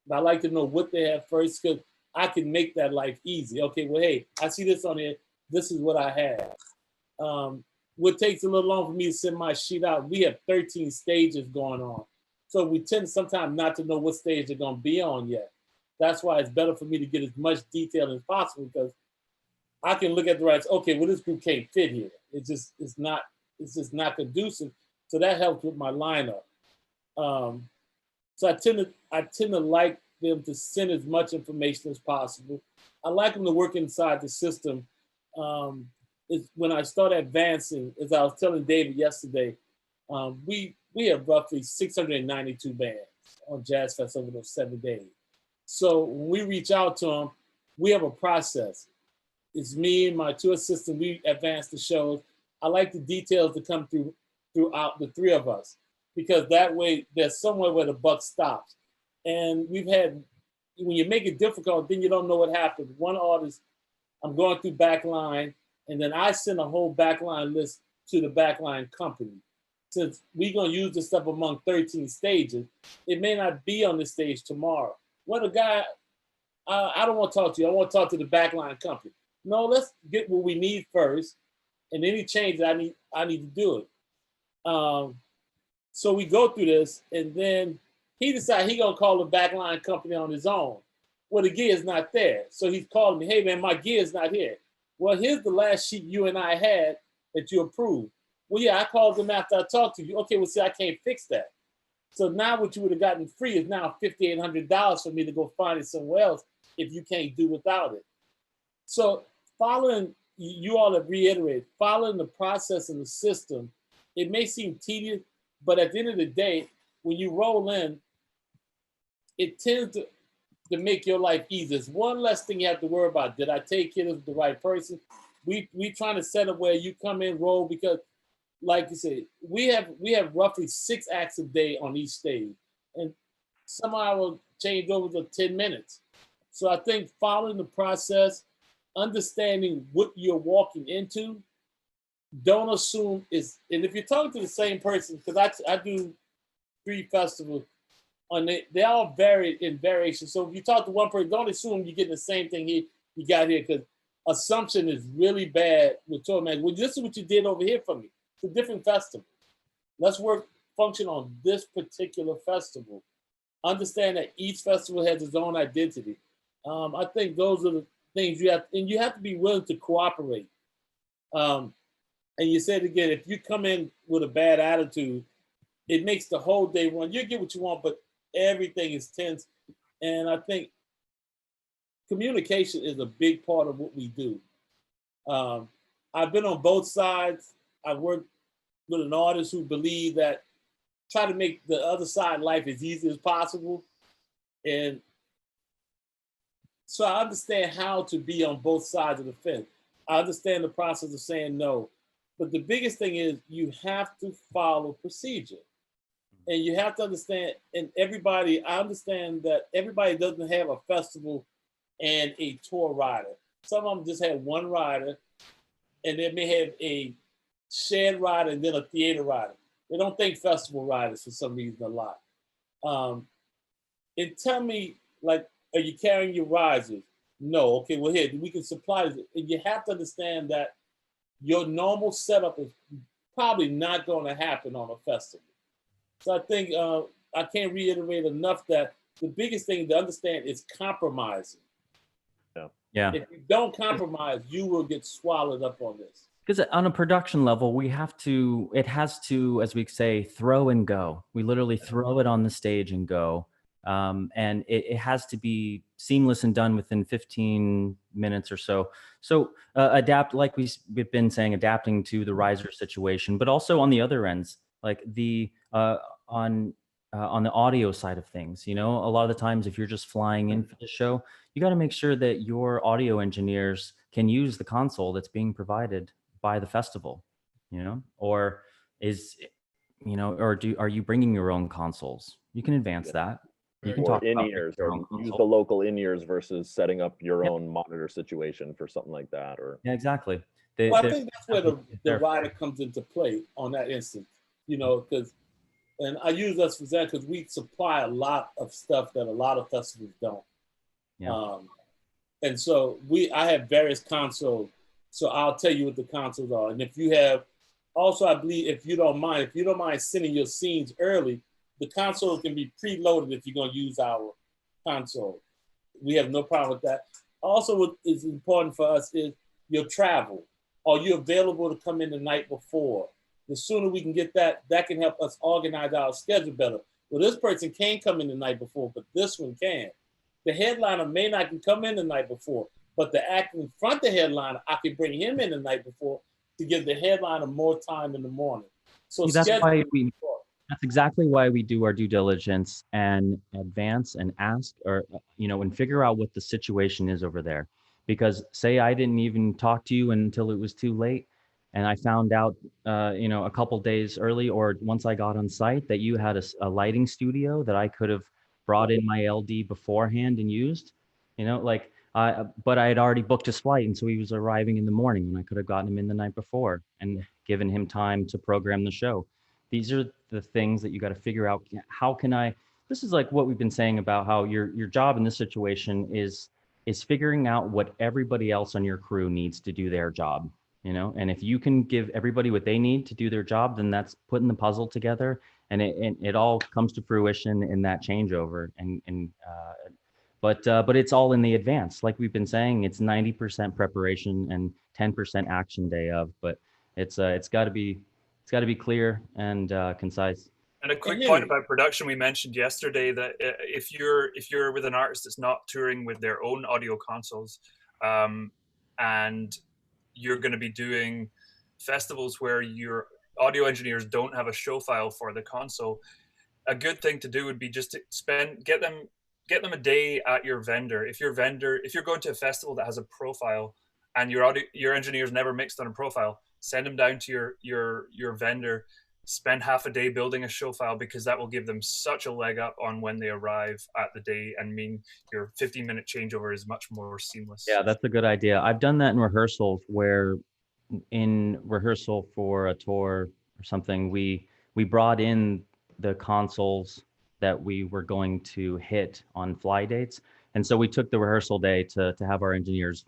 But I like to know what they have first, because I can make that life easy. Okay, well, hey, I see this on here. This is what I have. What takes a little long for me to send my sheet out, we have 13 stages going on. So we tend sometimes not to know what stage they're going to be on yet. That's why it's better for me to get as much detail as possible, because I can look at the rights. Okay, well, this group can't fit here. It's just not conducive. So that helps with my lineup. So I tend to like them to send as much information as possible. I like them to work inside the system. When I start advancing, as I was telling David yesterday, we have roughly 692 bands on Jazz Fest over those 7 days. So when we reach out to them, we have a process. It's me and my 2 assistants. We advance the shows. I like the details to come throughout the 3 of us, because that way there's somewhere where the buck stops. And we've had, when you make it difficult, then you don't know what happened. One artist, I'm going through backline, and then I send a whole backline list to the backline company. Since we're going to use this stuff among 13 stages, it may not be on the stage tomorrow. Well, the guy, I don't want to talk to you. I want to talk to the backline company. No, let's get what we need first, and any changes I need to do it. So we go through this, and then he decides he's going to call the backline company on his own. Well, the gear is not there. So he's calling me, hey, man, my gear is not here. Well, here's the last sheet you and I had that you approved. Well, yeah, I called them after I talked to you. Okay, well, see, I can't fix that. So now what you would have gotten free is now $5,800 for me to go find it somewhere else if you can't do without it. So following, you all have reiterated, following the process and the system, it may seem tedious, but at the end of the day, when you roll in, it tends to make your life easier. It's one less thing you have to worry about. Did I take care of the right person? We trying to set up where you come in, roll, because like you said, we have roughly 6 acts a day on each stage, and somehow will change over to 10 minutes. So I think following the process, understanding what you're walking into, don't assume is, and if you're talking to the same person, because I do 3 festivals, and they all vary in variation. So if you talk to one person, don't assume you're getting the same thing you got here, because assumption is really bad with tour managers. Well, this is what you did over here for me. It's a different festival. Let's function on this particular festival. Understand that each festival has its own identity. I think those are the things you have to be willing to cooperate. And you said again, if you come in with a bad attitude, it makes the whole day run. You get what you want, but everything is tense. And I think communication is a big part of what we do. I've been on both sides. I've worked with an artist who believed that try to make the other side life as easy as possible. And so I understand how to be on both sides of the fence. I understand the process of saying no. But the biggest thing is you have to follow procedure. And you have to understand, and I understand that everybody doesn't have a festival and a tour rider. Some of them just have one rider, and they may have a shared rider and then a theater rider. They don't think festival riders for some reason a lot. And tell me, like, are you carrying your risers? No. Okay, well, here, we can supply it. And you have to understand that your normal setup is probably not going to happen on a festival. So I think I can't reiterate enough that the biggest thing to understand is compromising. Yeah. If you don't compromise, you will get swallowed up on this. Because on a production level, it has to, as we say, throw and go. We literally throw it on the stage and go. And it has to be seamless and done within 15 minutes or so. So adapt, like we've been saying, adapting to the riser situation, but also on the other ends, like on the audio side of things. You know, a lot of the times if you're just flying in for the show, you got to make sure that your audio engineers can use the console that's being provided by the festival, you know, or are you bringing your own consoles? You can advance that. You can talk about in-ears, or use the local in-ears versus setting up your own monitor situation for something like that. Or yeah, exactly. Well, I think that's where the rider comes into play on that instance, you know, and I use us for that because we supply a lot of stuff that a lot of festivals don't. Yeah. And so I have various consoles, so I'll tell you what the consoles are. And if you have, also I believe if you don't mind sending your scenes early, the console can be preloaded if you're going to use our console. We have no problem with that. Also, what is important for us is your travel. Are you available to come in the night before? The sooner we can get that can help us organize our schedule better. Well, this person can't come in the night before, but this one can. The headliner may not can come in the night before, but the act in front of the headliner, I can bring him in the night before to give the headliner more time in the morning. So that's exactly why we do our due diligence and advance and ask, or and figure out what the situation is over there. Because say I didn't even talk to you until it was too late, and I found out a couple days early, or once I got on site, that you had a lighting studio that I could have brought in my LD beforehand and used, but I had already booked his flight, and so he was arriving in the morning, and I could have gotten him in the night before and given him time to program the show. These are the things that you got to figure out. How can I? This is like what we've been saying about how your job in this situation is figuring out what everybody else on your crew needs to do their job. And if you can give everybody what they need to do their job, then that's putting the puzzle together, and it all comes to fruition in that changeover. But it's all in the advance. Like we've been saying, it's 90% preparation and 10% action day of. But it's got to be clear and concise. And a quick point about production: we mentioned yesterday that if you're with an artist that's not touring with their own audio consoles, and you're going to be doing festivals where your audio engineers don't have a show file for the console, a good thing to do would be just to get them a day at your vendor. If you're going to a festival that has a profile and your engineers never mixed on a profile, send them down to your vendor, spend half a day building a show file, because that will give them such a leg up on when they arrive at the day and mean your 15-minute changeover is much more seamless. Yeah, that's a good idea. I've done that in rehearsal, where in rehearsal for a tour or something, we brought in the consoles that we were going to hit on fly dates. And so we took the rehearsal day to have our engineers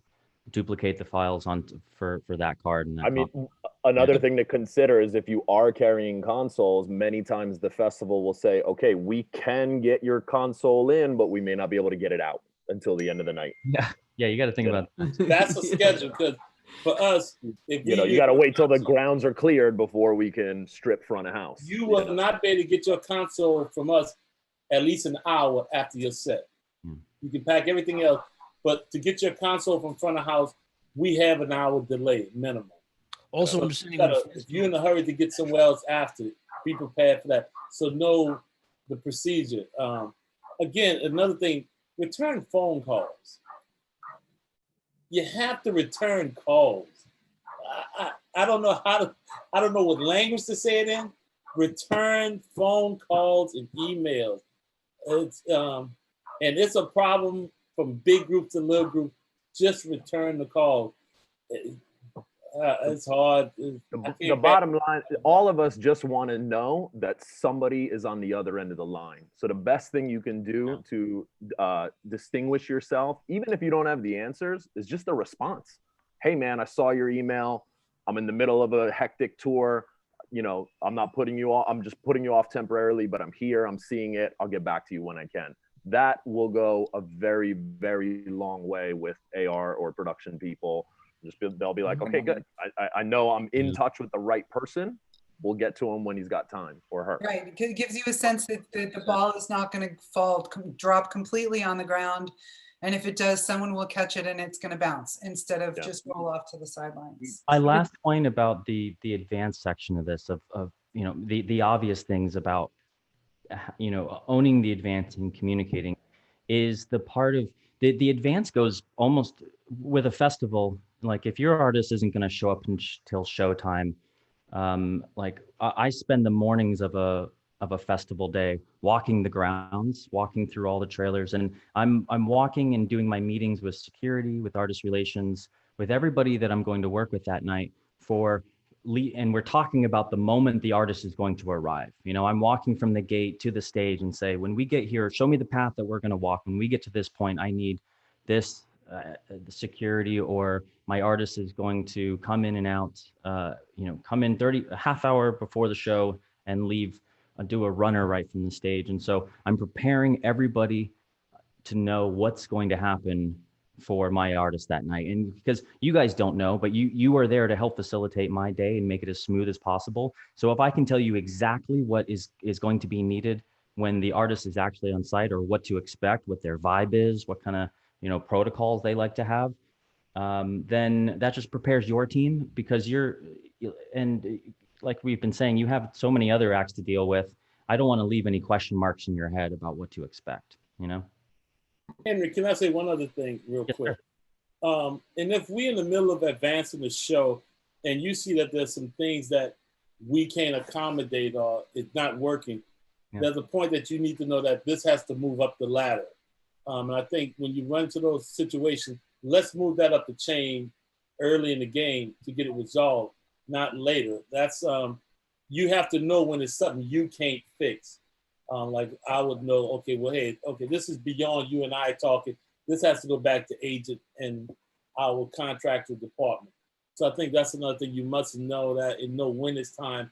duplicate the files for that card. And that I mean, another thing to consider is if you are carrying consoles, many times the festival will say, okay, we can get your console in, but we may not be able to get it out until the end of the night. Yeah, you got to think about that. That's a schedule, because for us, if you got to wait till the grounds are cleared before we can strip front of house. You will not be able to get your console from us at least an hour after your set. You can pack everything else, but to get your console from front of house, we have an hour delay minimum. Also, understanding if you're in a hurry to get somewhere else after, be prepared for that. So know the procedure. Again, another thing, return phone calls. You have to return calls. I don't know I don't know what language to say it in. Return phone calls and emails. And it's a problem from big group to little group. Just return the call. It's hard. The bottom line, all of us just want to know that somebody is on the other end of the line. So the best thing you can do to distinguish yourself, even if you don't have the answers, is just a response. Hey man, I saw your email. I'm in the middle of a hectic tour. You know, I'm not putting you off. I'm just putting you off temporarily, but I'm here. I'm seeing it. I'll get back to you when I can. That will go a very, very long way with AR or production people. They'll be like, okay, good. I know I'm in touch with the right person. We'll get to him when he's got time, or her. Right, because it gives you a sense that the ball is not going to drop completely on the ground. And if it does, someone will catch it and it's going to bounce instead of just roll off to the sidelines. My last point about the advanced section of this, of you know, the obvious things about, you know, owning the advance and communicating, is the part of the advance goes almost with a festival. Like if your artist isn't going to show up until showtime, like I spend the mornings of a festival day walking the grounds, walking through all the trailers, and I'm walking and doing my meetings with security, with artist relations, with everybody that I'm going to work with that night and we're talking about the moment the artist is going to arrive. You know, I'm walking from the gate to the stage and say, when we get here, show me the path that we're going to walk. When we get to this point, I need this the security, or my artist is going to come in and out, you know, come in a half hour before the show and leave, do a runner right from the stage. And so I'm preparing everybody to know what's going to happen for my artist that night. And because you guys don't know, but you are there to help facilitate my day and make it as smooth as possible. So if I can tell you exactly what is going to be needed when the artist is actually on site, or what to expect, what their vibe is, what kind of, you know, protocols they like to have, then that just prepares your team, because and like we've been saying, you have so many other acts to deal with. I don't want to leave any question marks in your head about what to expect, you know? Henry, can I say one other thing real quick? And if we're in the middle of advancing the show and you see that there's some things that we can't accommodate or it's not working, there's a point that you need to know that this has to move up the ladder. And I think when you run into those situations, let's move that up the chain early in the game to get it resolved, not later. That's you have to know when it's something you can't fix. Like I would know, okay, well, hey, okay, this is beyond you and I talking. This has to go back to agent and our contractor department. So I think that's another thing you must know, that and know when it's time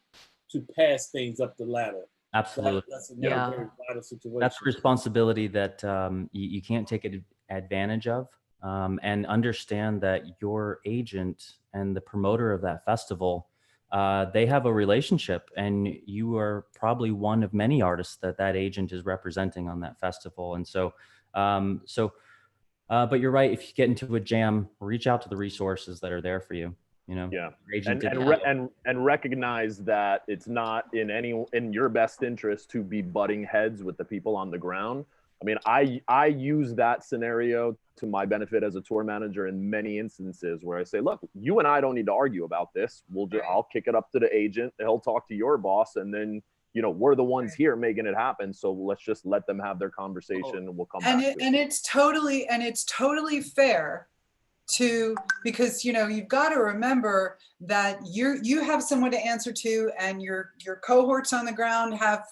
to pass things up the ladder. Absolutely. That's another very vital situation. That's a responsibility that you can't take advantage of, and understand that your agent and the promoter of that festival, they have a relationship, and you are probably one of many artists that agent is representing on that festival. And so, but you're right. If you get into a jam, reach out to the resources that are there for you. You know, and recognize that it's not in your best interest to be butting heads with the people on the ground. I mean, I use that scenario to my benefit as a tour manager in many instances where I say, look, you and I don't need to argue about this. I'll kick it up to the agent. He'll talk to your boss, and then, you know, we're the ones here making it happen. So let's just let them have their conversation, and we'll come back to it. And it's totally fair to, because, you know, you've got to remember that you have someone to answer to, and your cohorts on the ground have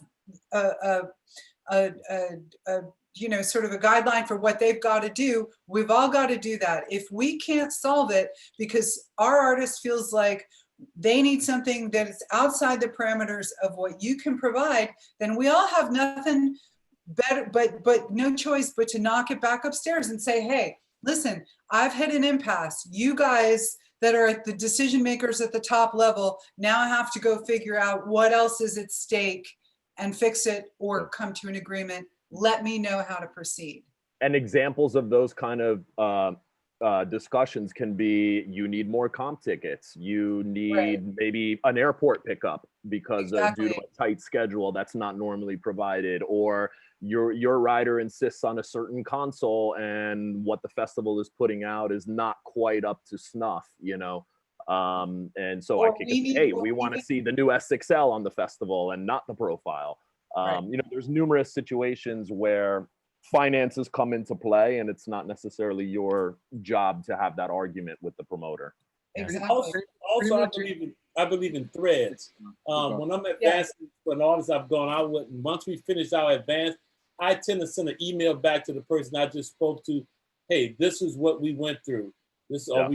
you know, sort of a guideline for what they've got to do. We've all got to do that. If we can't solve it because our artist feels like they need something that is outside the parameters of what you can provide, then we all have nothing better, but no choice but to knock it back upstairs and say, hey, listen, I've hit an impasse. You guys that are at the decision makers at the top level now have to go figure out what else is at stake and fix it or come to an agreement. Let me know how to proceed. And examples of those kind of discussions can be, you need more comp tickets. You need maybe an airport pickup because due to a tight schedule that's not normally provided, or your rider insists on a certain console and what the festival is putting out is not quite up to snuff, you know. And so I can say, hey, we want to see the new S6L on the festival and not the profile. You know, there's numerous situations where finances come into play, and it's not necessarily your job to have that argument with the promoter. Exactly. Also, I believe in threads. When I'm advancing for an artist I've gone out with, and once we finish our advance, I tend to send an email back to the person I just spoke to. Hey, this is what we went through. Are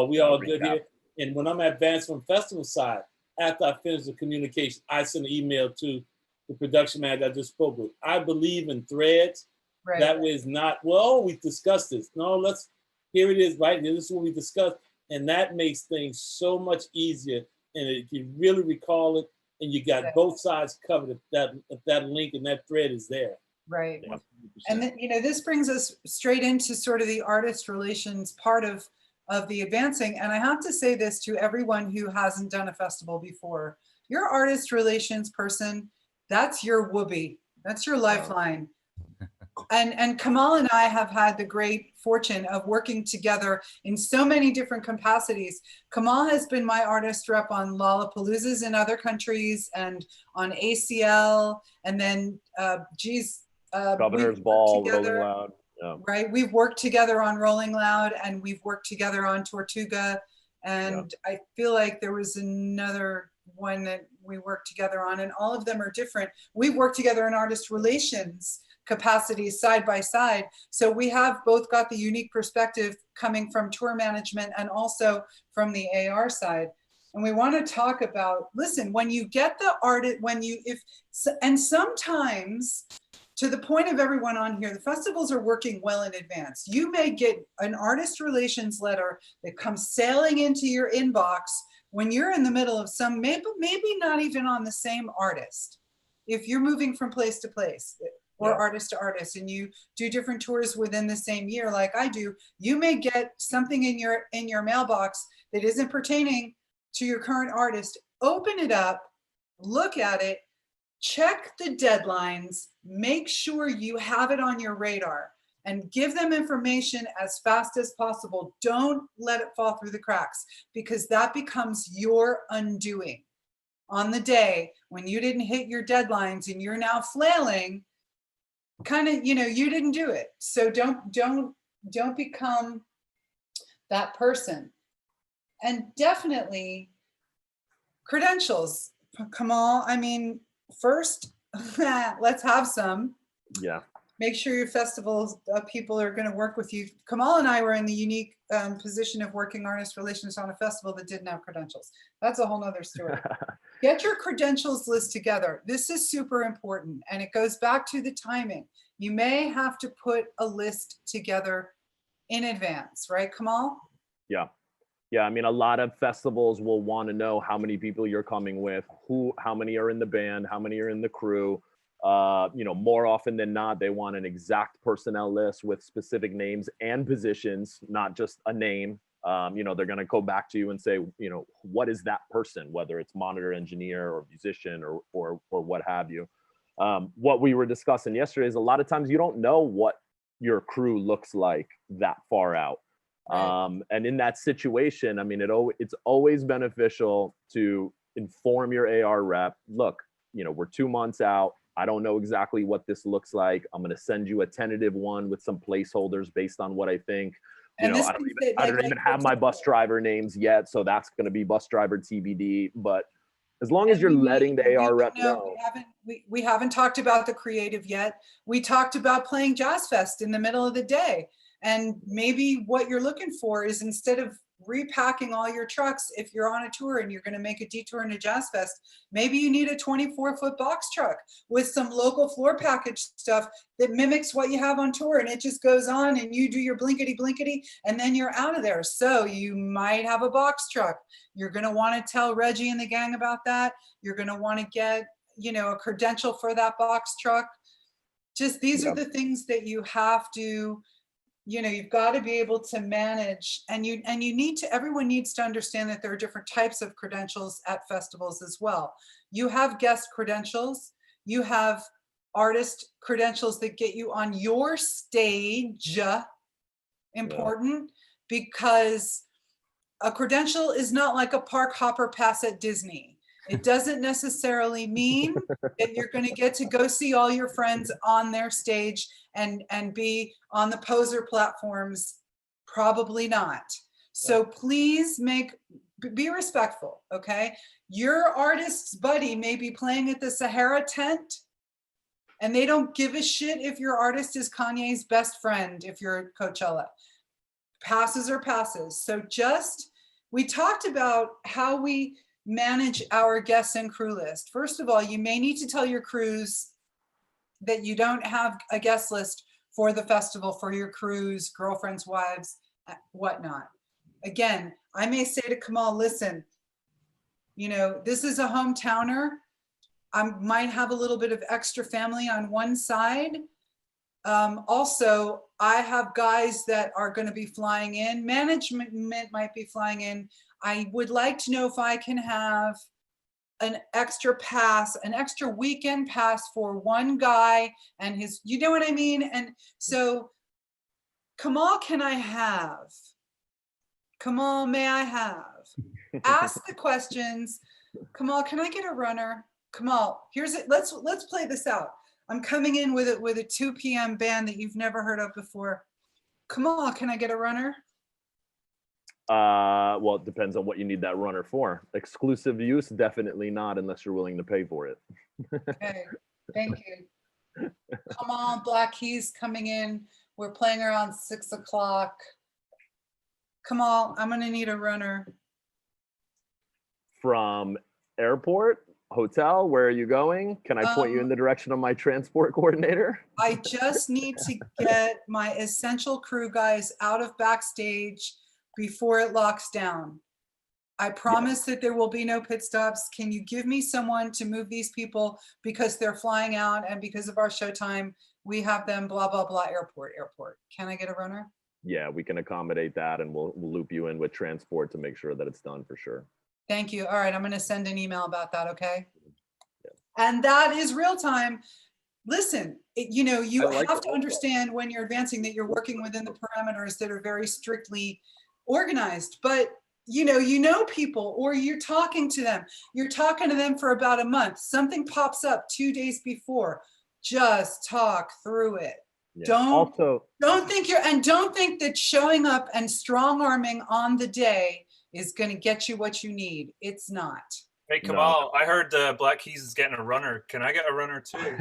we all good here? And when I'm advanced from festival side, after I finish the communication, I send an email to the production manager I just spoke with. I believe in threads. That way it's not, well, we discussed this. No, here it is right here. This is what we discussed. And that makes things so much easier. And if you really recall it, and you got both sides covered, if that link and that thread is there. Right. And then, you know, this brings us straight into sort of the artist relations part of the advancing. And I have to say this to everyone who hasn't done a festival before. Your artist relations person, that's your whoopee. That's your lifeline. And Kamal and I have had the great fortune of working together in so many different capacities. Kamal has been my artist rep on Lollapaloozas in other countries and on ACL, and then Governor's Ball, Rolling Loud. Right, we've worked together on Rolling Loud, and we've worked together on Tortuga, and I feel like there was another one that we worked together on, and all of them are different. We've worked together in artist relations capacities side by side. So we have both got the unique perspective coming from tour management and also from the AR side. And we want to talk about, listen, when you get the artist, and sometimes, to the point of everyone on here, the festivals are working well in advance. You may get an artist relations letter that comes sailing into your inbox when you're in the middle of some, maybe not even on the same artist. If you're moving from place to place, or artist to artist, and you do different tours within the same year like I do, you may get something in your mailbox that isn't pertaining to your current artist. Open it up, look at it, check the deadlines, make sure you have it on your radar, and give them information as fast as possible. Don't let it fall through the cracks, because that becomes your undoing. On the day when you didn't hit your deadlines and you're now flailing, kind of, you didn't do it. So don't become that person. And definitely credentials, Kamal. I mean, first, let's have some. Yeah. Make sure your festival people are going to work with you. Kamal and I were in the unique position of working artist relations on a festival that didn't have credentials. That's a whole nother story. Get your credentials list together. This is super important. And it goes back to the timing. You may have to put a list together in advance, right, Kamal? Yeah. Yeah, I mean, a lot of festivals will want to know how many people you're coming with, how many are in the band, how many are in the crew. More often than not, they want an exact personnel list with specific names and positions, not just a name. They're going to go back to you and say, what is that person, whether it's monitor engineer or musician or what have you. What we were discussing yesterday is a lot of times you don't know what your crew looks like that far out. Right. And in that situation, I mean, it's always beneficial to inform your AR rep, look, we're 2 months out. I don't know exactly what this looks like. I'm going to send you a tentative one with some placeholders based on what I think. I don't even have my bus driver names yet, so that's going to be bus driver TBD. But as long as you're letting the AR rep know. We haven't talked about the creative yet. We talked about playing Jazz Fest in the middle of the day. And maybe what you're looking for is, instead of repacking all your trucks, if you're on a tour and you're going to make a detour into Jazz Fest, maybe you need a 24-foot box truck with some local floor package stuff that mimics what you have on tour, and it just goes on and you do your blinkety blinkety and then you're out of there. So you might have a box truck. You're going to want to tell Reggie and the gang about that. You're going to want to get, a credential for that box truck. Just these are the things that you have to, you've got to be able to manage, and everyone needs to understand that there are different types of credentials at festivals as well. You have guest credentials, you have artist credentials that get you on your stage. Important, because a credential is not like a park hopper pass at Disney. It doesn't necessarily mean that you're going to get to go see all your friends on their stage and be on the poser platforms. Probably not. So please be respectful, okay? Your artist's buddy may be playing at the Sahara tent, and they don't give a shit if your artist is Kanye's best friend, if you're at Coachella. Passes are passes. So we talked about how we manage our guests and crew list. First of all, you may need to tell your crews that you don't have a guest list for the festival for your crews, girlfriends, wives, whatnot. Again, I may say to Kamal, listen, this is a hometowner. I might have a little bit of extra family on one side. Also, I have guys that are going to be flying in. Management might be flying in. I would like to know if I can have an extra weekend pass for one guy and his, you know what I mean? And so, Kamal, Kamal, may I have? Ask the questions. Kamal, can I get a runner? Kamal, let's play this out. I'm coming in with a 2 p.m. band that you've never heard of before. Kamal, can I get a runner? Well, it depends on what you need that runner for. Exclusive use, definitely not, unless you're willing to pay for it. Okay, thank you. Come on, Black Keys coming in. We're playing around 6 o'clock. Kamal, I'm gonna need a runner. From airport, hotel, where are you going? Can I point you in the direction of my transport coordinator? I just need to get my essential crew guys out of backstage before it locks down. I promise that there will be no pit stops. Can you give me someone to move these people because they're flying out and because of our showtime, we have them blah, blah, blah, airport. Can I get a runner? Yeah, we can accommodate that, and we'll loop you in with transport to make sure that it's done for sure. Thank you. All right, I'm gonna send an email about that, okay? Yeah. And that is real time. Listen, you have to understand when you're advancing that you're working within the parameters that are very strictly organized, but you know people, or you're talking to them for about a month. Something pops up 2 days before. Just talk through it. Yeah. Don't think that showing up and strong arming on the day is going to get you what you need. It's not. Hey, Kamal, I heard Black Keys is getting a runner. Can I get a runner too?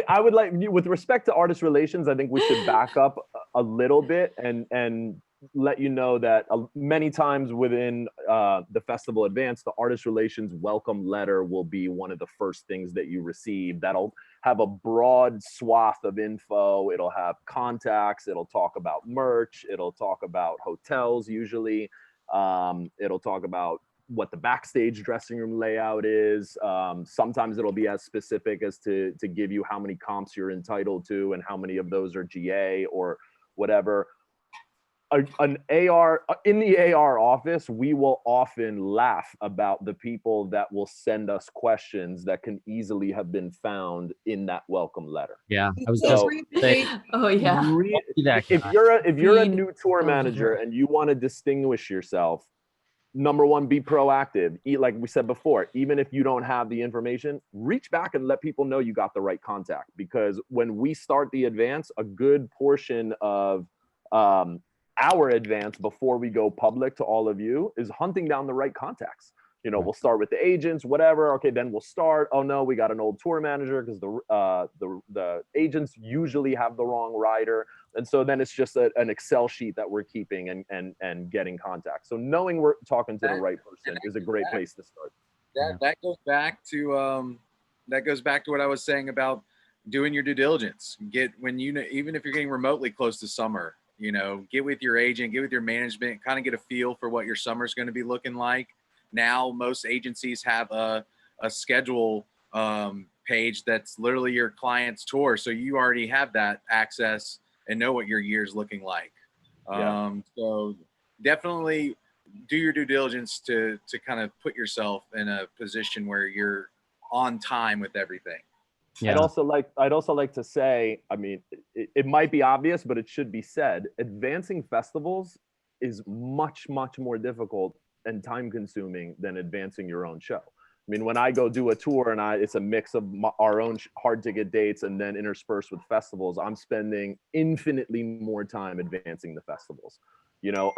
I would like, with respect to artist relations, I think we should back up a little bit and let you know that many times within the festival advance, the artist relations welcome letter will be one of the first things that you receive. That'll have a broad swath of info. It'll have contacts. It'll talk about merch. It'll talk about hotels usually. It'll talk about what the backstage dressing room layout is. Sometimes it'll be as specific as to give you how many comps you're entitled to and how many of those are GA or whatever. an AR in the AR office, we will often laugh about the people that will send us questions that can easily have been found in that welcome letter. Yeah, I was So, just saying. Oh yeah. If you're a new tour manager and you want to distinguish yourself, number one, be proactive. Like we said before, even if you don't have the information, reach back and let people know you got the right contact. Because when we start the advance, a good portion of our advance before we go public to all of you is hunting down the right contacts. You know, we'll start with the agents, whatever. Okay, then we'll start. Oh no, we got an old tour manager because the agents usually have the wrong rider, and so then it's just an Excel sheet that we're keeping and getting contacts. So knowing we're talking to the right person is a great place to start. That goes back to what I was saying about doing your due diligence. Even if you're getting remotely close to summer, you know, get with your agent, get with your management, kind of get a feel for what your summer's going to be looking like. Now, most agencies have a schedule page that's literally your client's tour. So you already have that access and know what your year's looking like. So definitely do your due diligence to kind of put yourself in a position where you're on time with everything. Yeah. I'd also like to say, I mean, it might be obvious, but it should be said, advancing festivals is much, much more difficult and time consuming than advancing your own show. I mean, when I go do a tour and it's a mix of our own hard ticket dates and then interspersed with festivals, I'm spending infinitely more time advancing the festivals. You know,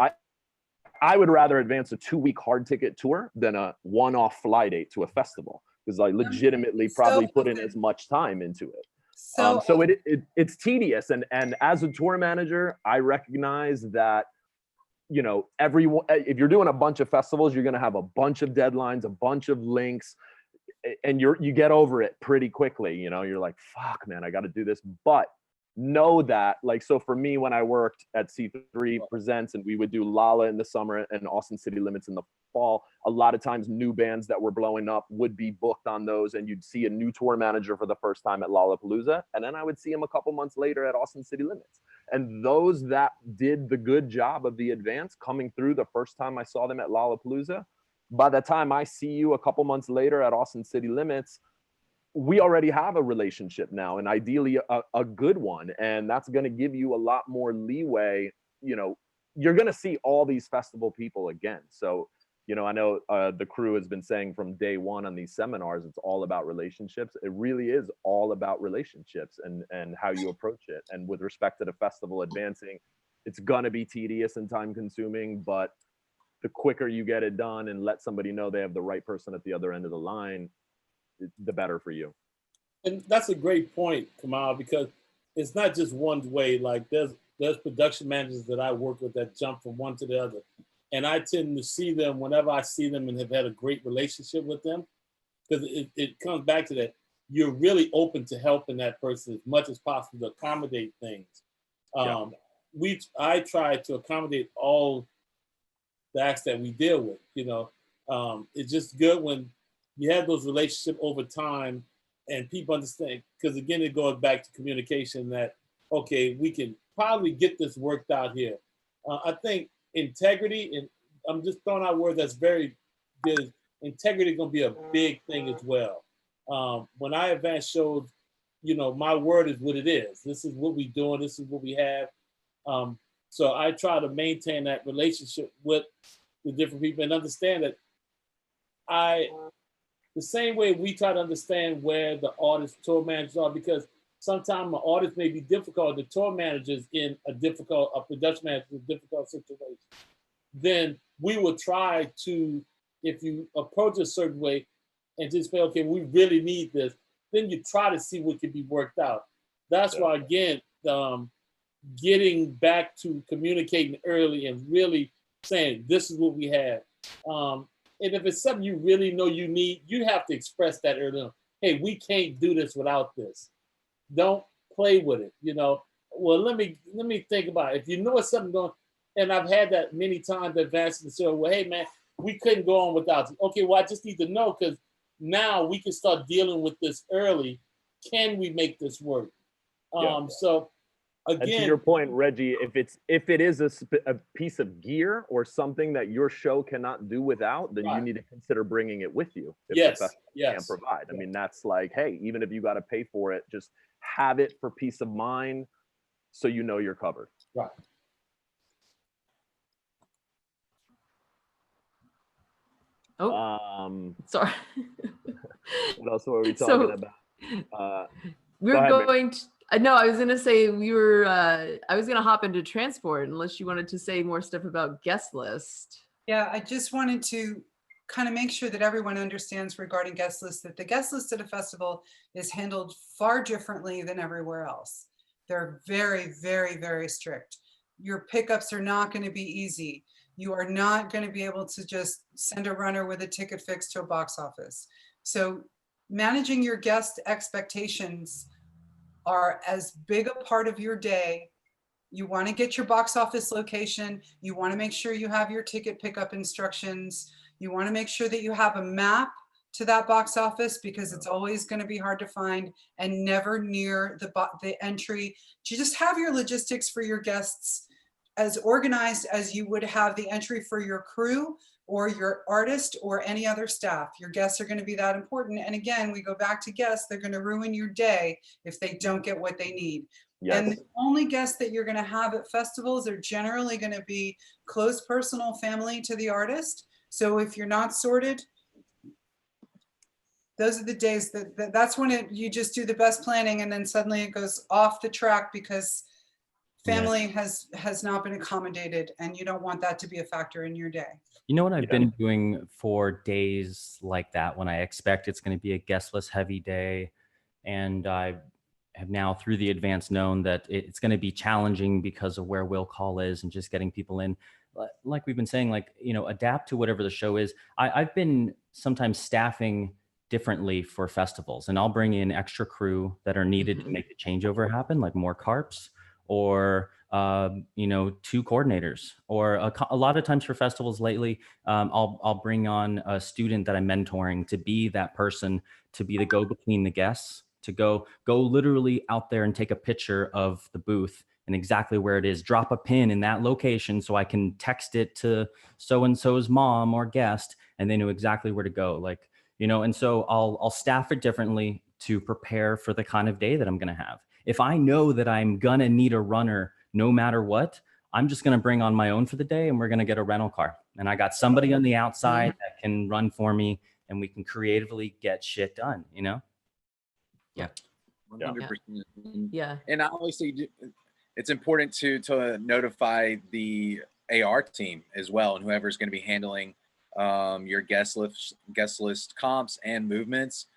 I would rather advance a 2-week hard ticket tour than a one-off fly date to a festival, because I legitimately probably put in as much time into it. So it's tedious. And as a tour manager, I recognize that, you know, everyone, if you're doing a bunch of festivals, you're going to have a bunch of deadlines, a bunch of links, and you get over it pretty quickly. You know, you're like, fuck, man, I got to do this. But know that, like, so for me, when I worked at C3 Presents and we would do Lolla in the summer and Austin City Limits in the fall, a lot of times new bands that were blowing up would be booked on those, and you'd see a new tour manager for the first time at Lollapalooza, and then I would see him a couple months later at Austin City Limits. And those that did the good job of the advance coming through the first time I saw them at Lollapalooza, by the time I see you a couple months later at Austin City Limits, we already have a relationship now, and ideally a good one. And that's going to give you a lot more leeway. You know, you're going to see all these festival people again. So, you know, I know the crew has been saying from day one on these seminars, it's all about relationships. It really is all about relationships and how you approach it. And with respect to the festival advancing, it's going to be tedious and time consuming, but the quicker you get it done and let somebody know they have the right person at the other end of the line, the better for you. And that's a great point, Kamal, because it's not just one way. Like there's production managers that I work with that jump from one to the other. And I tend to see them whenever I see them and have had a great relationship with them, because it comes back to that. You're really open to helping that person as much as possible to accommodate things. I try to accommodate all the acts that we deal with. You know, it's just good when you have those relationships over time and people understand, because again, it goes back to communication that, okay, we can probably get this worked out here. I think integrity, and I'm just throwing out a word that's very good. Integrity is going to be a big thing as well. When I advance shows, you know, my word is what it is. This is what we're doing. This is what we have. So I try to maintain that relationship with the different people and understand that the same way we try to understand where the artists, tour managers are, because sometimes an artist may be difficult, the tour manager's in a production manager in a difficult situation. Then we will try to, if you approach a certain way and just say, okay, we really need this, then you try to see what can be worked out. That's why, again, getting back to communicating early and really saying, this is what we have. And if it's something you really know you need, you have to express that early on. Hey, we can't do this without this. Don't play with it. You know, well, let me think about it. If you know it's something going, and I've had that many times advancing the show, well, hey man, we couldn't go on without it. Okay, well, I just need to know, because now we can start dealing with this early. Can we make this work? So And to again, your point, Reggie, if it is a piece of gear or something that your show cannot do without, then you need to consider bringing it with you. If the festival can't provide. I mean, that's like, hey, even if you got to pay for it, just have it for peace of mind, so you know you're covered. Right. Oh, sorry. What else were we talking about? We're going to. No, I was going to say I was going to hop into transport unless you wanted to say more stuff about guest list. Yeah, I just wanted to kind of make sure that everyone understands regarding guest list, that the guest list at a festival is handled far differently than everywhere else. They're very, very, very strict. Your pickups are not going to be easy. You are not going to be able to just send a runner with a ticket fixed to a box office. So managing your guest expectations are as big a part of your day. You want to get your box office location. You want to make sure you have your ticket pickup instructions. You want to make sure that you have a map to that box office, because it's always going to be hard to find and never near the entry. You just have your logistics for your guests as organized as you would have the entry for your crew or your artist or any other staff. Your guests are going to be that important. And again, we go back to guests. They're going to ruin your day if they don't get what they need. Yes. And the only guests that you're going to have at festivals are generally going to be close personal family to the artist. So if you're not sorted, those are the days that's when you just do the best planning, and then suddenly it goes off the track because family has not been accommodated, and you don't want that to be a factor in your day. You know what I've been doing for days like that, when I expect it's going to be a guest list heavy day, and I have now through the advance known that it's going to be challenging because of where will call is and just getting people in. Like we've been saying, like, adapt to whatever the show is. I've been sometimes staffing differently for festivals, and I'll bring in extra crew that are needed to make the changeover happen, like more carps, or 2 coordinators, or a lot of times for festivals lately, I'll bring on a student that I'm mentoring to be that person, to be the go between the guests, to go literally out there and take a picture of the booth and exactly where it is, drop a pin in that location so I can text it to so-and-so's mom or guest, and they know exactly where to go. Like, and so I'll staff it differently to prepare for the kind of day that I'm going to have. If I know that I'm going to need a runner no matter what, I'm just going to bring on my own for the day, and we're going to get a rental car. And I got somebody on the outside that can run for me, and we can creatively get shit done, Yeah. 100%. Yeah. And I always say it's important to notify the AR team as well, and whoever's going to be handling your guest list comps and movements.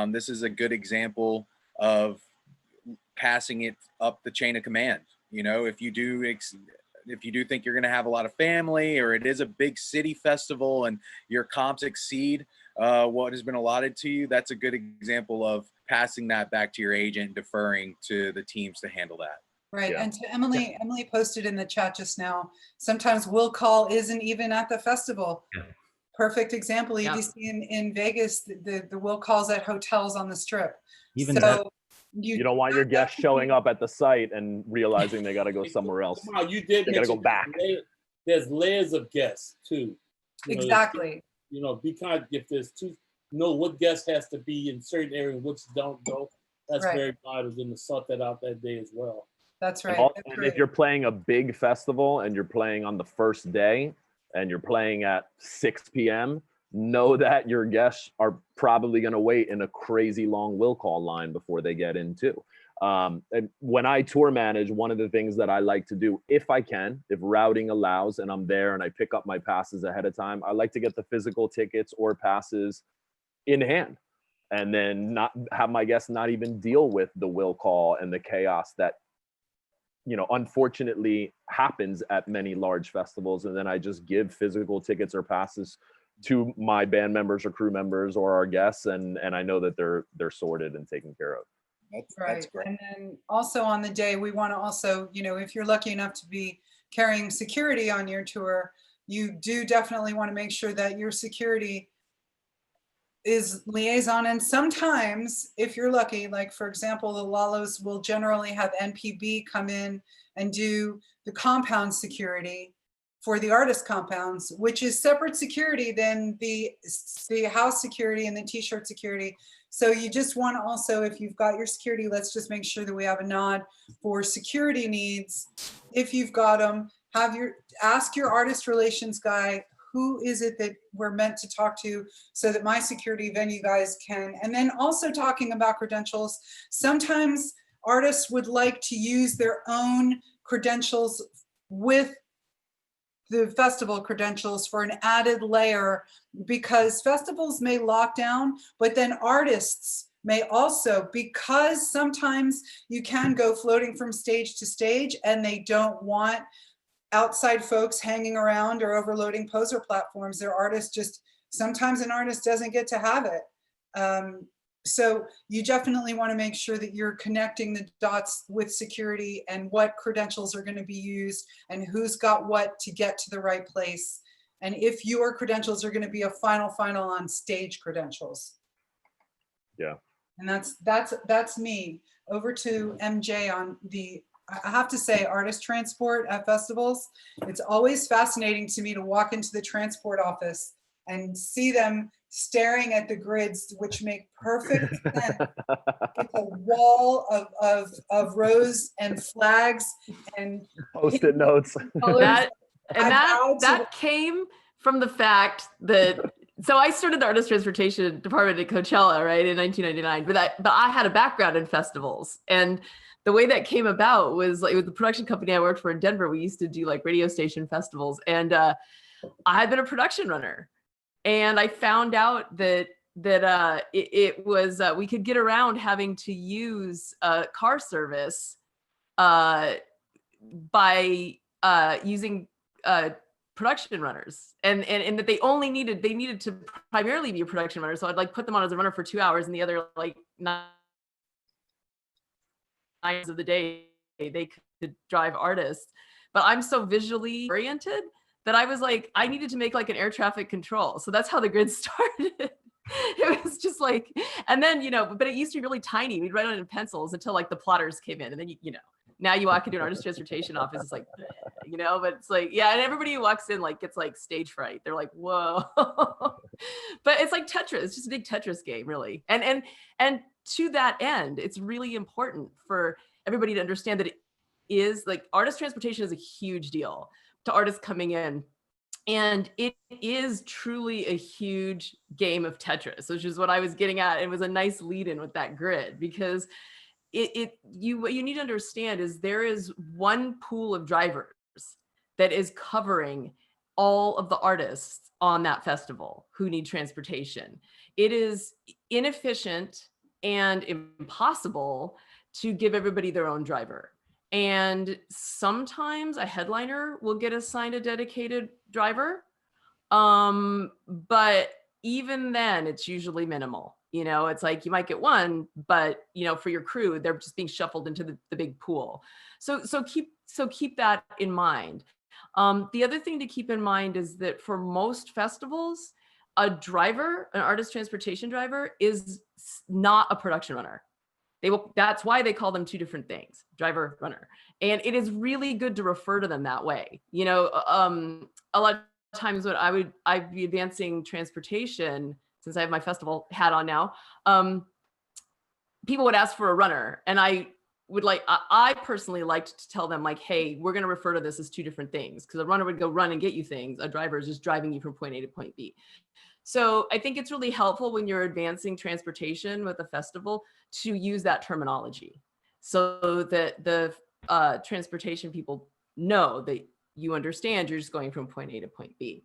This is a good example of passing it up the chain of command. If you do think you're going to have a lot of family, or it is a big city festival and your comps exceed what has been allotted to you, that's a good example of passing that back to your agent and deferring to the teams to handle that. Right. Yeah. And to Emily, Emily posted in the chat just now, sometimes will call isn't even at the festival. Yeah. Perfect example. EDC in Vegas, the will calls at hotels on the Strip. Even so that, you don't want your guests showing up at the site and realizing they got to go somewhere else. Wow, you did. They got to go back. There's layers of guests too. Exactly. Be kind. If there's know what guest has to be in certain areas and which don't go. That's right. Very vital. Then to sort that out that day as well. That's right. And if you're playing a big festival and you're playing on the first day and you're playing at 6 p.m., know that your guests are probably going to wait in a crazy long will call line before they get in too. And when I tour manage, one of the things that I like to do, if I can, if routing allows and I'm there and I pick up my passes ahead of time, I like to get the physical tickets or passes in hand, and then not have my guests not even deal with the will call and the chaos that unfortunately happens at many large festivals. And then I just give physical tickets or passes to my band members or crew members or our guests, and I know that they're sorted and taken care of. That's great. And then also on the day, we want to also, if you're lucky enough to be carrying security on your tour, you do definitely want to make sure that your security is liaison. And sometimes if you're lucky, like for example, the Lalos will generally have NPB come in and do the compound security for the artist compounds, which is separate security than the house security and the t-shirt security. So you just want to also, if you've got your security, let's just make sure that we have a nod for security needs. If you've got them, ask your artist relations guy, who is it that we're meant to talk to, so that my security venue guys can, and then also talking about credentials. Sometimes artists would like to use their own credentials with the festival credentials for an added layer, because festivals may lock down, but then artists may also, because sometimes you can go floating from stage to stage and they don't want outside folks hanging around or overloading poser platforms. Their artists just, sometimes an artist doesn't get to have it. So you definitely want to make sure that you're connecting the dots with security and what credentials are going to be used and who's got what to get to the right place. And if your credentials are going to be a final on stage credentials. Yeah. And that's me. Over to MJ on the, I have to say, artist transport at festivals. It's always fascinating to me to walk into the transport office and see them staring at the grids, which make perfect sense. It's a wall of rows and flags and Post-it notes. That came from the fact that, so I started the artist transportation department at Coachella, right, in 1999, but I had a background in festivals. And the way that came about was, like, with the production company I worked for in Denver, we used to do like radio station festivals. And I had been a production runner. And I found out that it was, we could get around having to use car service by using production runners, and that they needed to primarily be a production runner. So I'd like put them on as a runner for 2 hours, and the other like 9 hours of the day they could drive artists. But I'm so visually oriented that I was like, I needed to make like an air traffic control. So that's how the grid started. It was just like, and then, but it used to be really tiny. We'd write on it in pencils until like the plotters came in. And then, now you walk into an artist transportation office, it's like, but it's like, yeah. And everybody who walks in like gets like stage fright. They're like, whoa. But it's like Tetris. It's just a big Tetris game, really. And to that end, it's really important for everybody to understand that it is like, artist transportation is a huge deal to artists coming in. And it is truly a huge game of Tetris, which is what I was getting at. It was a nice lead in with that grid, because what you need to understand is there is one pool of drivers that is covering all of the artists on that festival who need transportation. It is inefficient and impossible to give everybody their own driver. And sometimes a headliner will get assigned a dedicated driver. But even then, it's usually minimal. It's like you might get one, but for your crew, they're just being shuffled into the big pool. So keep that in mind. The other thing to keep in mind is that for most festivals, an artist transportation driver, is not a production runner. That's why they call them two different things, driver, runner. And it is really good to refer to them that way. A lot of times when I'd be advancing transportation, since I have my festival hat on now, people would ask for a runner. And I personally liked to tell them, like, hey, we're going to refer to this as two different things, because a runner would go run and get you things. A driver is just driving you from point A to point B. So I think it's really helpful when you're advancing transportation with a festival to use that terminology, so that the transportation people know that you understand you're just going from point A to point B.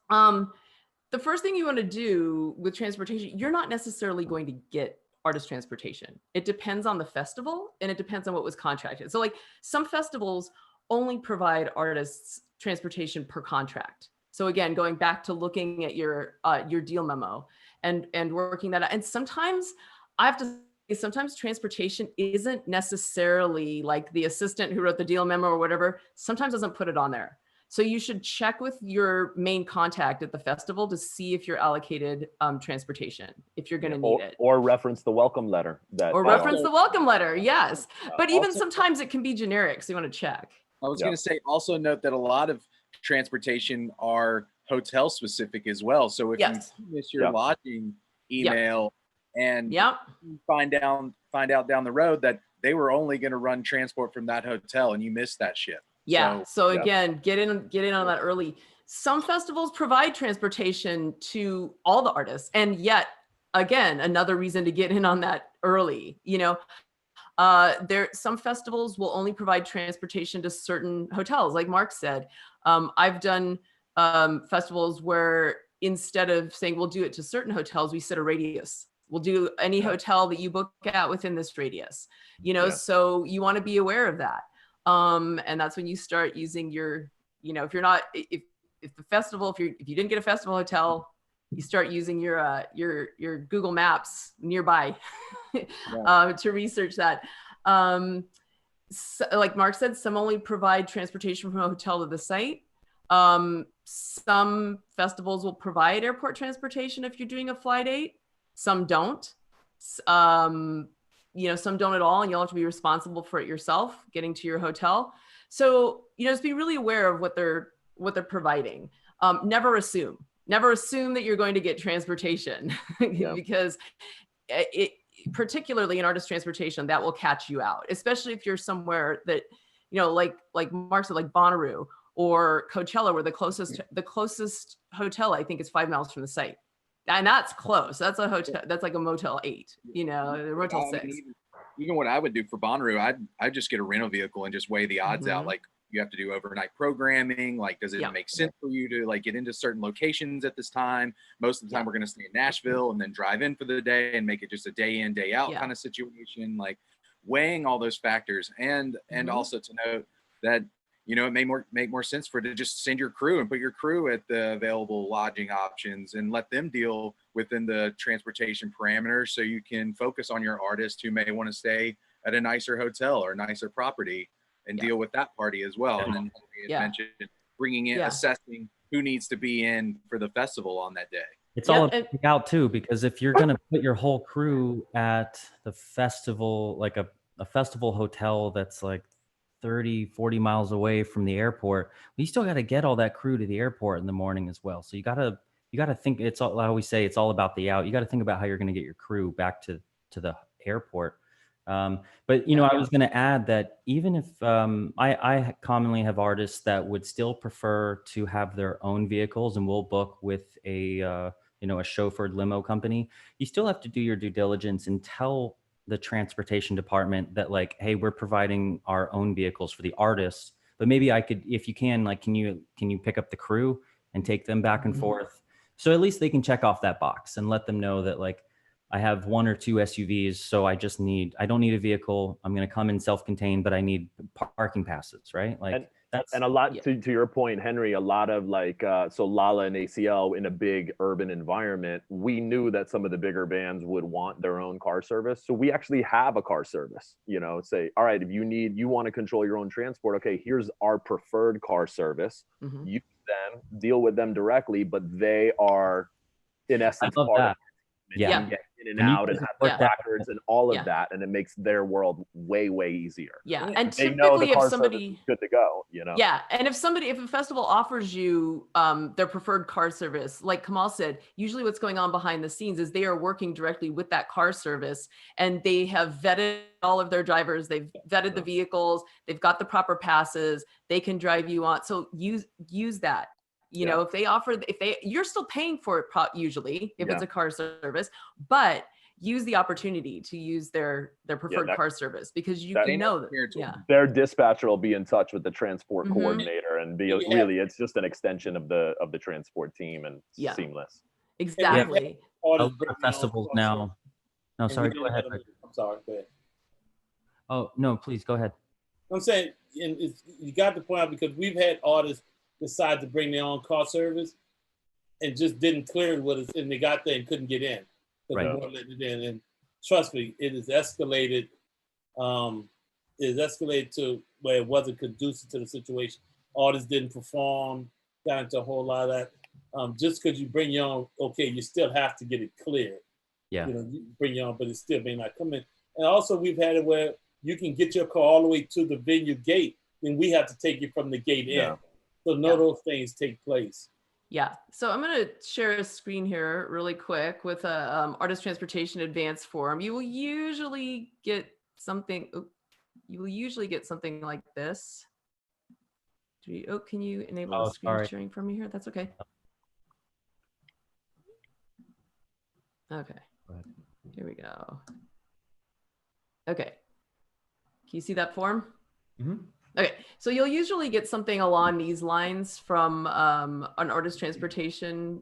The first thing you want to do with transportation, you're not necessarily going to get artist transportation. It depends on the festival, and it depends on what was contracted. So like some festivals only provide artists transportation per contract. So again, going back to looking at your deal memo and working that out. And sometimes I have to say, sometimes transportation isn't necessarily like the assistant who wrote the deal memo or whatever, sometimes doesn't put it on there. So you should check with your main contact at the festival to see if you're allocated transportation, if you're going to need it. Or reference the welcome letter. Or reference the welcome letter, yes. But even Also, sometimes it can be generic, so you want to check. I was going to say, also note that a lot of transportation are hotel specific as well. So if you miss your lodging email and find out down the road that they were only going to run transport from that hotel and you missed that ship. Yeah. So again, get in on that early. Some festivals provide transportation to all the artists, and yet again, another reason to get in on that early. You know, some festivals will only provide transportation to certain hotels, like Mark said. I've done festivals where instead of saying we'll do it to certain hotels, we set a radius. We'll do any hotel that you book at within this radius. You know, so you want to be aware of that. And that's when you start using your, you know, if the festival, if you didn't get a festival hotel, you start using your Google Maps nearby to research that. So, like Mark said, some only provide transportation from a hotel to the site. Some festivals will provide airport transportation if you're doing a fly date. Some don't. You know, some don't at all, and you'll have to be responsible for it yourself, getting to your hotel. So, you know, just be really aware of what they're providing. Never assume that you're going to get transportation because particularly in artist transportation, that will catch you out, especially if you're somewhere that, you know, like Mark said, like Bonnaroo or Coachella, where the closest hotel, I think, is 5 miles from the site. And that's close. That's a hotel. That's like a Motel 8, you know, a Motel 6. Even what I would do for Bonnaroo, I'd just get a rental vehicle and just weigh the odds out. Like, you have to do overnight programming. Like, does it make sense for you to like get into certain locations at this time? Most of the time we're going to stay in Nashville and then drive in for the day and make it just a day in, day out kind of situation. Like, weighing all those factors, and also to note that, you know, it may make more sense for it to just send your crew and put your crew at the available lodging options and let them deal within the transportation parameters, so you can focus on your artist who may want to stay at a nicer hotel or nicer property and deal with that party as well. And then mentioned bringing in, assessing who needs to be in for the festival on that day. It's all about too, because if you're going to put your whole crew at the festival, like a festival hotel that's like 30-40 miles away from the airport, you still got to get all that crew to the airport in the morning as well. So you got to think, it's all, I always say, it's all about the out. You got to think about how you're going to get your crew back to the airport. But, you know, I was going to add that even if I commonly have artists that would still prefer to have their own vehicles, and we'll book with a chauffeured limo company, you still have to do your due diligence and tell the transportation department that, like, hey, we're providing our own vehicles for the artists, but maybe I could, if you can, like, can you pick up the crew and take them back and forth? So at least they can check off that box and let them know that, like, I have 1 or 2 SUVs, so I don't need a vehicle. I'm going to come in self-contained, but I need parking passes, right? Like, and a lot to your point, Henry, a lot of like, so Lala and ACL in a big urban environment, we knew that some of the bigger bands would want their own car service. So we actually have a car service, you know, say, all right, if you want to control your own transport, okay, here's our preferred car service. You then deal with them directly, but they are in essence part of it. Get in and out and have their placards and all of that, and it makes their world way easier. And they know the typically, car if somebody is good to go, you know. And if a festival offers you their preferred car service, like Kamal said, usually what's going on behind the scenes is they are working directly with that car service, and they have vetted all of their drivers, they've vetted the vehicles, they've got the proper passes, they can drive you on. So use that. You know, if you're still paying for it usually if it's a car service, but use the opportunity to use their preferred car service, because their dispatcher will be in touch with the transport coordinator and be really, it's just an extension of the transport team, and seamless. Exactly. Festivals now. No, sorry, go ahead. I'm sorry, go ahead. Oh, no, please go ahead. I'm saying, and you got the point out, because we've had artists decide to bring their own car service and just didn't clear it and they got there and couldn't get in because they weren't letting it in. And trust me, it is escalated. It is escalated to where it wasn't conducive to the situation. artists didn't perform, got into a whole lot of that. Just because you bring your own, okay, you still have to get it cleared. Yeah. You know, you bring your own, but it still may not come in. And also we've had it where you can get your car all the way to the venue gate, and we have to take you from the gate in. So none of those things take place. Yeah, so I'm going to share a screen here really quick with a artist transportation advance form. You will usually get something. You will usually get something like this. Can you enable the screen sharing for me here? That's okay. Okay, here we go. Okay, can you see that form? Mm-hmm. Okay, so you'll usually get something along these lines from an artist transportation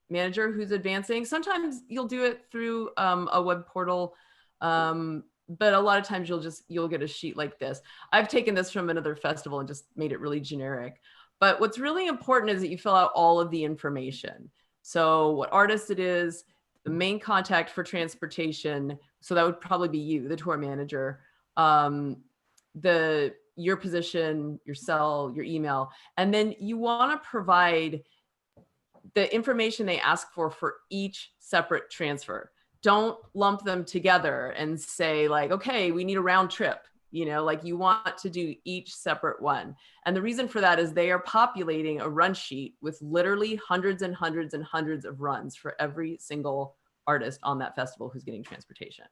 manager who's advancing. Sometimes you'll do it through a web portal, but a lot of times you'll get a sheet like this. I've taken this from another festival and just made it really generic. But what's really important is that you fill out all of the information. So what artist it is, the main contact for transportation. So that would probably be you, the tour manager. Your position, your cell, your email, and then you want to provide the information they ask for each separate transfer. Don't lump them together and say like, okay, we need a round trip. You know, like you want to do each separate one. And the reason for that is they are populating a run sheet with literally hundreds and hundreds and hundreds of runs for every single artist on that festival who's getting transportation.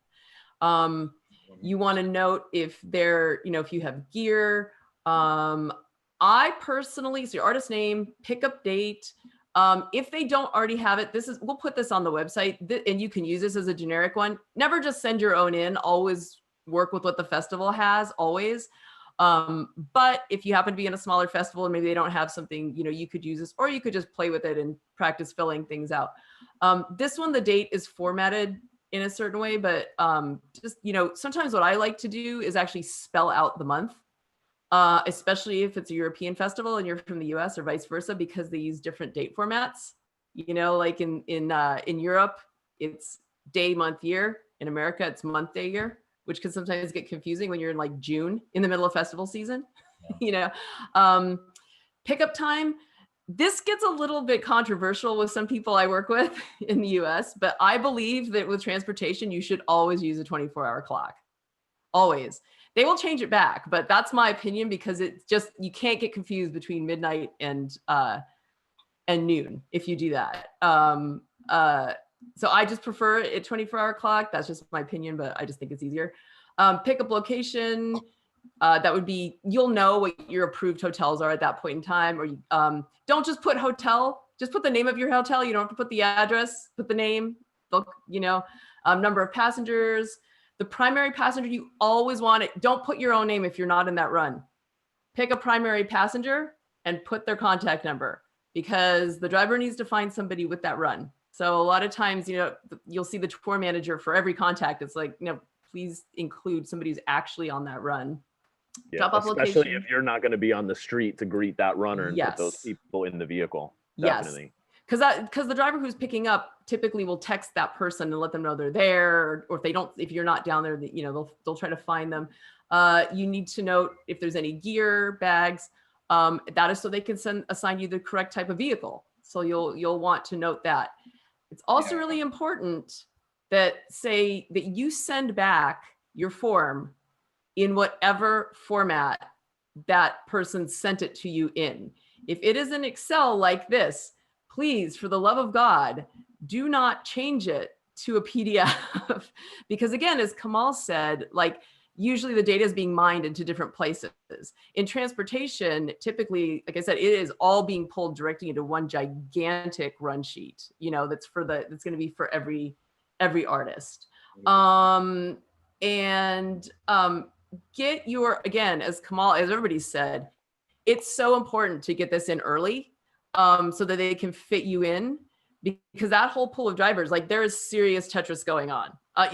You want to note if they're, if you have gear. I personally, so your artist name, pickup date. If they don't already have it, we'll put this on the website and you can use this as a generic one. Never just send your own in, always work with what the festival has, always. But if you happen to be in a smaller festival and maybe they don't have something, you could use this, or you could just play with it and practice filling things out. This one, the date is formatted in a certain way, but just, sometimes what I like to do is actually spell out the month, especially if it's a European festival and you're from the US or vice versa, because they use different date formats. Like in Europe, it's day, month, year. In America, it's month, day, year, which can sometimes get confusing when you're in like June in the middle of festival season. Pickup time. This gets a little bit controversial with some people I work with in the US, but I believe that with transportation, you should always use a 24-hour clock. Always. They will change it back, but that's my opinion because it's just, you can't get confused between midnight and noon if you do that. So I just prefer a 24-hour clock. That's just my opinion, but I just think it's easier. Pickup location. That would be, you'll know what your approved hotels are at that point in time, or don't just put hotel, just put the name of your hotel. You don't have to put the address, put the name, number of passengers. The primary passenger, you always want it. Don't put your own name if you're not in that run. Pick a primary passenger and put their contact number because the driver needs to find somebody with that run. So a lot of times, you'll see the tour manager for every contact. It's like, please include somebody who's actually on that run. Yeah, especially if you're not going to be on the street to greet that runner and put those people in the vehicle. Definitely. Yes, because the driver who's picking up typically will text that person and let them know they're there, or if you're not down there, they'll try to find them. You need to note if there's any gear, bags. That is so they can assign you the correct type of vehicle. So you'll want to note that. It's also really important that you send back your form in whatever format that person sent it to you in. If it is in Excel like this, please, for the love of God, do not change it to a PDF. Because again, as Kamal said, usually the data is being mined into different places. In transportation, typically, like I said, it is all being pulled directly into one gigantic run sheet, that's going to be for every artist. Get your, again, as everybody said, it's so important to get this in early so that they can fit you in, because that whole pool of drivers, there is serious Tetris going on, and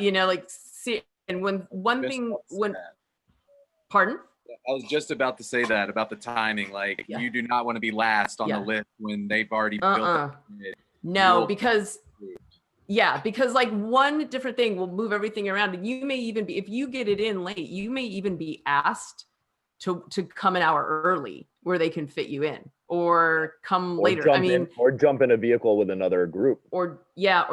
pardon? I was just about to say that about the timing. You do not want to be last on the list when they've already built it. No, because one different thing will move everything around. And you may even be, if you get it in late, you may even be asked to come an hour early where they can fit you in, or come later. Or jump in a vehicle with another group. Or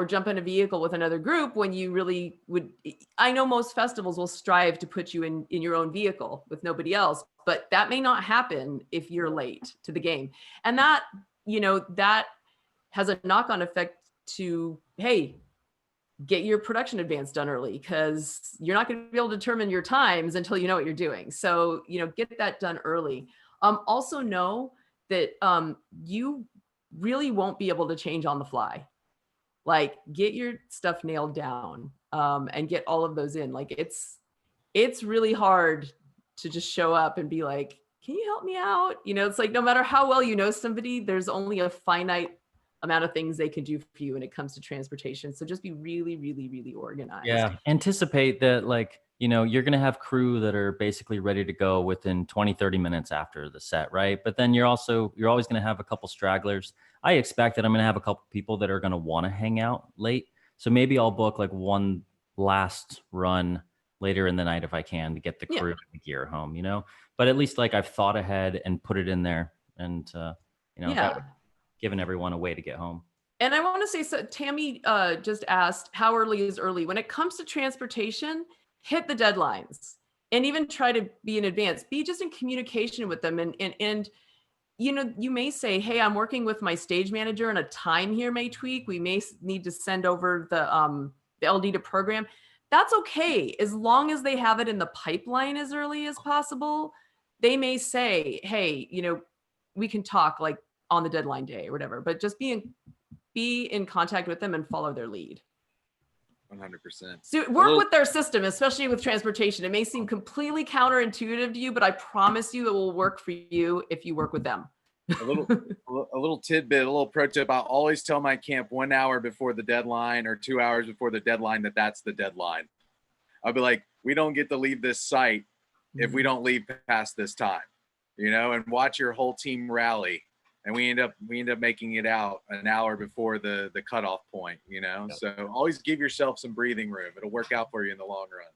jump in a vehicle with another group when you really would. I know most festivals will strive to put you in your own vehicle with nobody else, but that may not happen if you're late to the game. And that, that has a knock-on effect to, hey, get your production advance done early, because you're not going to be able to determine your times until you know what you're doing. So, get that done early. Also know that you really won't be able to change on the fly. Like, get your stuff nailed down and get all of those in. Like, it's really hard to just show up and be like, can you help me out? It's like, no matter how well you know somebody, there's only a finite amount of things they can do for you when it comes to transportation. So just be really, really, really organized. Yeah. Anticipate that, like, you're going to have crew that are basically ready to go within 20, 30 minutes after the set, right? But then you're always going to have a couple stragglers. I expect that I'm going to have a couple people that are going to want to hang out late. So maybe I'll book like one last run later in the night if I can, to get the crew and the gear home, but at least, like, I've thought ahead and put it in there, and giving everyone a way to get home. And I want to say, so Tammy just asked, how early is early? When it comes to transportation, hit the deadlines and even try to be in advance. Be just in communication with them. And you may say, hey, I'm working with my stage manager and a time here may tweak. We may need to send over the LD to program. That's okay. As long as they have it in the pipeline as early as possible, they may say, hey, we can talk like on the deadline day or whatever, but just be in contact with them and follow their lead. 100%. So work with their system, especially with transportation. It may seem completely counterintuitive to you, but I promise you it will work for you if you work with them. A little tidbit, a little pro tip. I'll always tell my camp 1 hour before the deadline or 2 hours before the deadline that's the deadline. I'll be like, we don't get to leave this site if we don't leave past this time, and watch your whole team rally. And we end up making it out an hour before the cutoff point, So always give yourself some breathing room. It'll work out for you in the long run.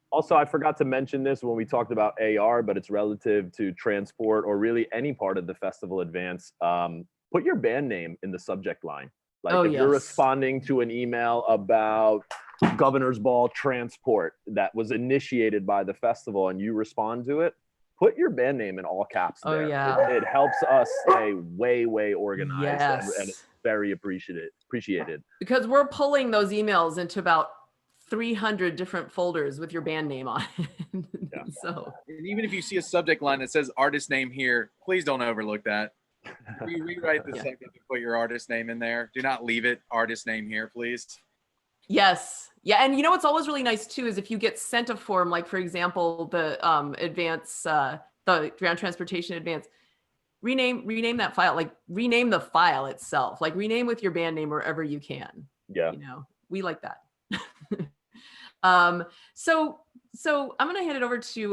Also, I forgot to mention this when we talked about AR, but it's relative to transport or really any part of the festival advance. Put your band name in the subject line. Like, if you're responding to an email about Governor's Ball transport that was initiated by the festival and you respond to it, put your band name in all caps there. Oh, yeah. It helps us stay way, way organized and it's very appreciated. Because we're pulling those emails into about 300 different folders with your band name on it. So, and even if you see a subject line that says artist name here, please don't overlook that. Rewrite the second to put your artist name in there. Do not leave it artist name here, please. Yes. Yeah. And what's always really nice too is if you get sent a form, like for example, the advance, the ground transportation advance, rename that file, like rename the file itself, like rename with your band name wherever you can. Yeah. We like that. So I'm going to hand it over to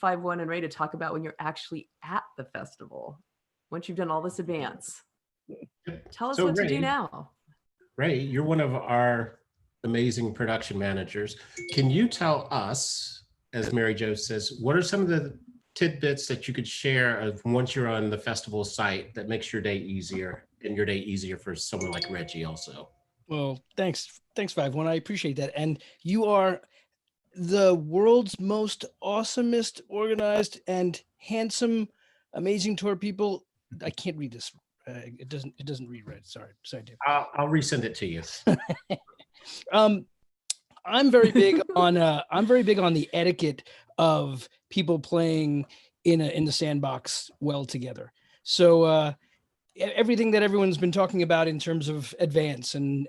5-1 and Ray to talk about when you're actually at the festival, once you've done all this advance. Tell us what to do now. Ray, you're one of our amazing production managers. Can you tell us, as Mary Jo says, what are some of the tidbits that you could share of once you're on the festival site that makes your day easier, and your day easier for someone like Reggie also? Well, thanks 5-1. I appreciate that. And you are the world's most awesomest, organized, and handsome, amazing tour people. I can't read this. It doesn't read right. Sorry, Dave. I'll resend it to you. I'm very big on the etiquette of people playing in the sandbox well together. So everything that everyone's been talking about in terms of advance and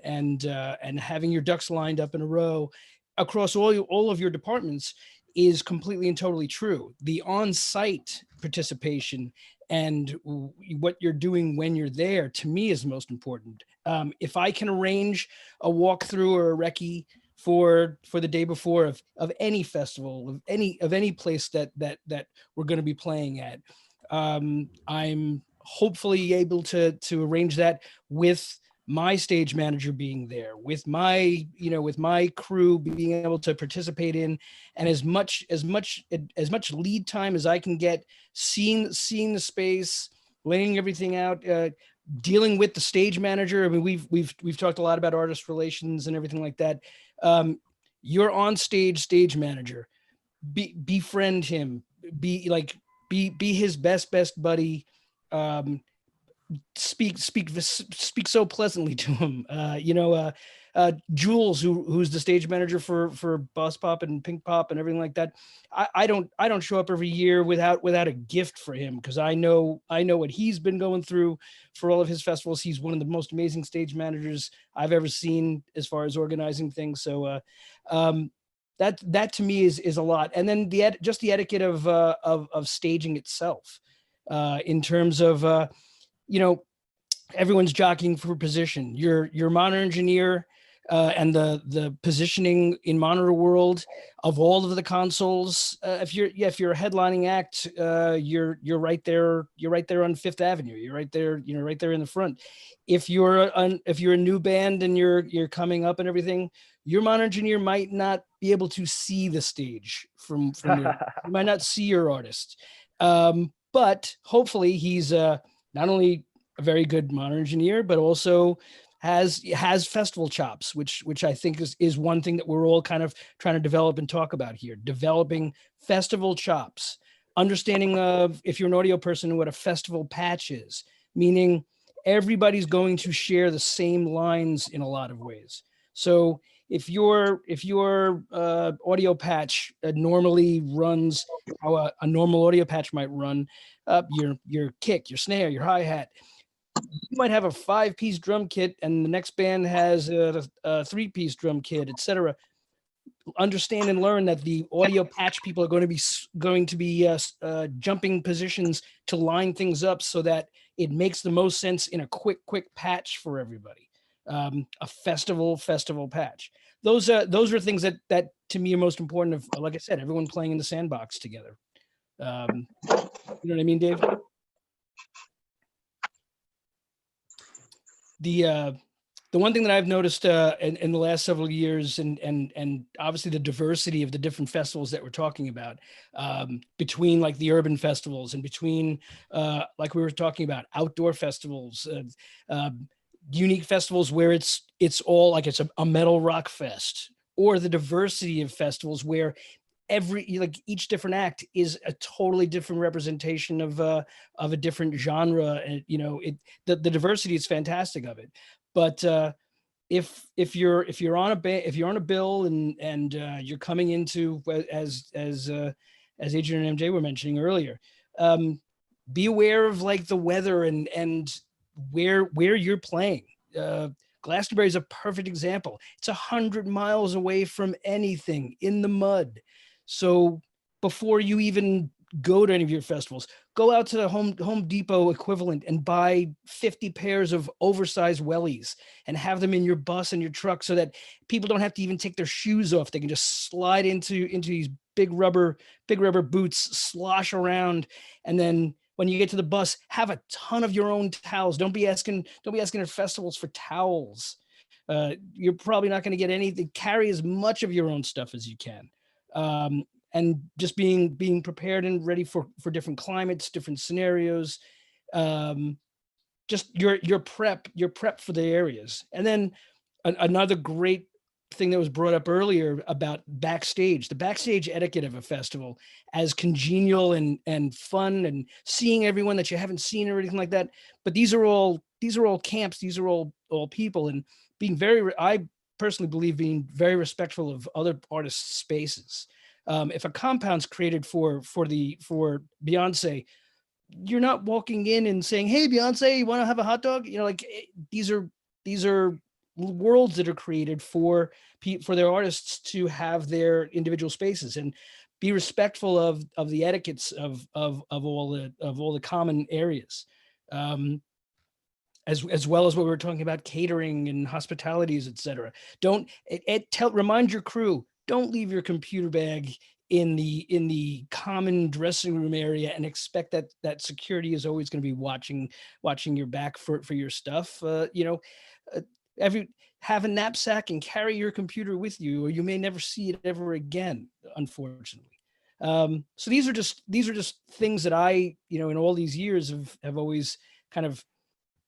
having your ducks lined up in a row across all of your departments is completely and totally true. The on-site participation and what you're doing when you're there, to me, is most important. If I can arrange a walkthrough or a recce for the day before of any festival, of any place that we're going to be playing at, I'm hopefully able to arrange that with my stage manager being there, with my, with my crew being able to participate in, and as much lead time as I can get, seeing the space, laying everything out, dealing with the stage manager. I mean, we've talked a lot about artist relations and everything like that. Your on stage manager, befriend him, be his best buddy. Speak so pleasantly to him. Jules, who's the stage manager for Bus Pop and Pink Pop and everything like that. I don't show up every year without a gift for him, because I know what he's been going through for all of his festivals. He's one of the most amazing stage managers I've ever seen as far as organizing things. So that to me is a lot. And then the etiquette of staging itself, in terms of everyone's jockeying for position. Your monitor engineer and the positioning in monitor world of all of the consoles. If you're a headlining act, you're right there. You're right there on Fifth Avenue. You're right there. Right there in the front. If you're a new band and you're coming up and everything, your monitor engineer might not be able to see the stage from you might not see your artist. But hopefully he's not only a very good monitor engineer, but also has festival chops, which I think is one thing that we're all kind of trying to develop and talk about here. Developing festival chops, understanding of, if you're an audio person, what a festival patch is, meaning everybody's going to share the same lines in a lot of ways. So if your audio patch normally runs how a normal audio patch might run, your kick, your snare, your hi-hat, you might have a 5-piece drum kit and the next band has a 3-piece drum kit, etc. Understand and learn that the audio patch people are going to be jumping positions to line things up so that it makes the most sense in a quick patch for everybody. A festival patch. Those are things that to me are most important. Of, like I said, everyone playing in the sandbox together. You know what I mean, Dave? The one thing that I've noticed in the last several years, and obviously the diversity of the different festivals that we're talking about, between like the urban festivals and between like we were talking about outdoor festivals, unique festivals where it's all like it's a metal rock fest, or the diversity of festivals where each different act is a totally different representation of a different genre, and the diversity is fantastic of it. But if you're on a bill and you're coming into, as Adrian and MJ were mentioning earlier, be aware of like the weather and where you're playing. Glastonbury is a perfect example. It's 100 miles away from anything, in the mud. So before you even go to any of your festivals, go out to the Home Depot equivalent and buy 50 pairs of oversized wellies and have them in your bus and your truck, so that people don't have to even take their shoes off. They can just slide into these big rubber boots, slosh around, and then when you get to the bus, have a ton of your own towels. Don't be asking at festivals for towels. You're probably not going to get anything. Carry as much of your own stuff as you can. And just being prepared and ready for different climates, different scenarios. Just your prep for the areas. And then another great thing that was brought up earlier about backstage, the backstage etiquette of a festival, as congenial and fun, and seeing everyone that you haven't seen or anything like that. But these are all camps. These are all people, and I personally believe being very respectful of other artists' spaces. If a compound's created for Beyonce, you're not walking in and saying, "Hey, Beyonce, you want to have a hot dog?" These are worlds that are created for their artists to have their individual spaces, and be respectful of the etiquettes of all the common areas, as well as what we were talking about, catering and hospitalities, etc. Remind your crew, don't leave your computer bag in the common dressing room area and expect that security is always going to be watching your back for your stuff. have a knapsack and carry your computer with you, or you may never see it ever again, unfortunately. So these are just things that I, in all these years have always kind of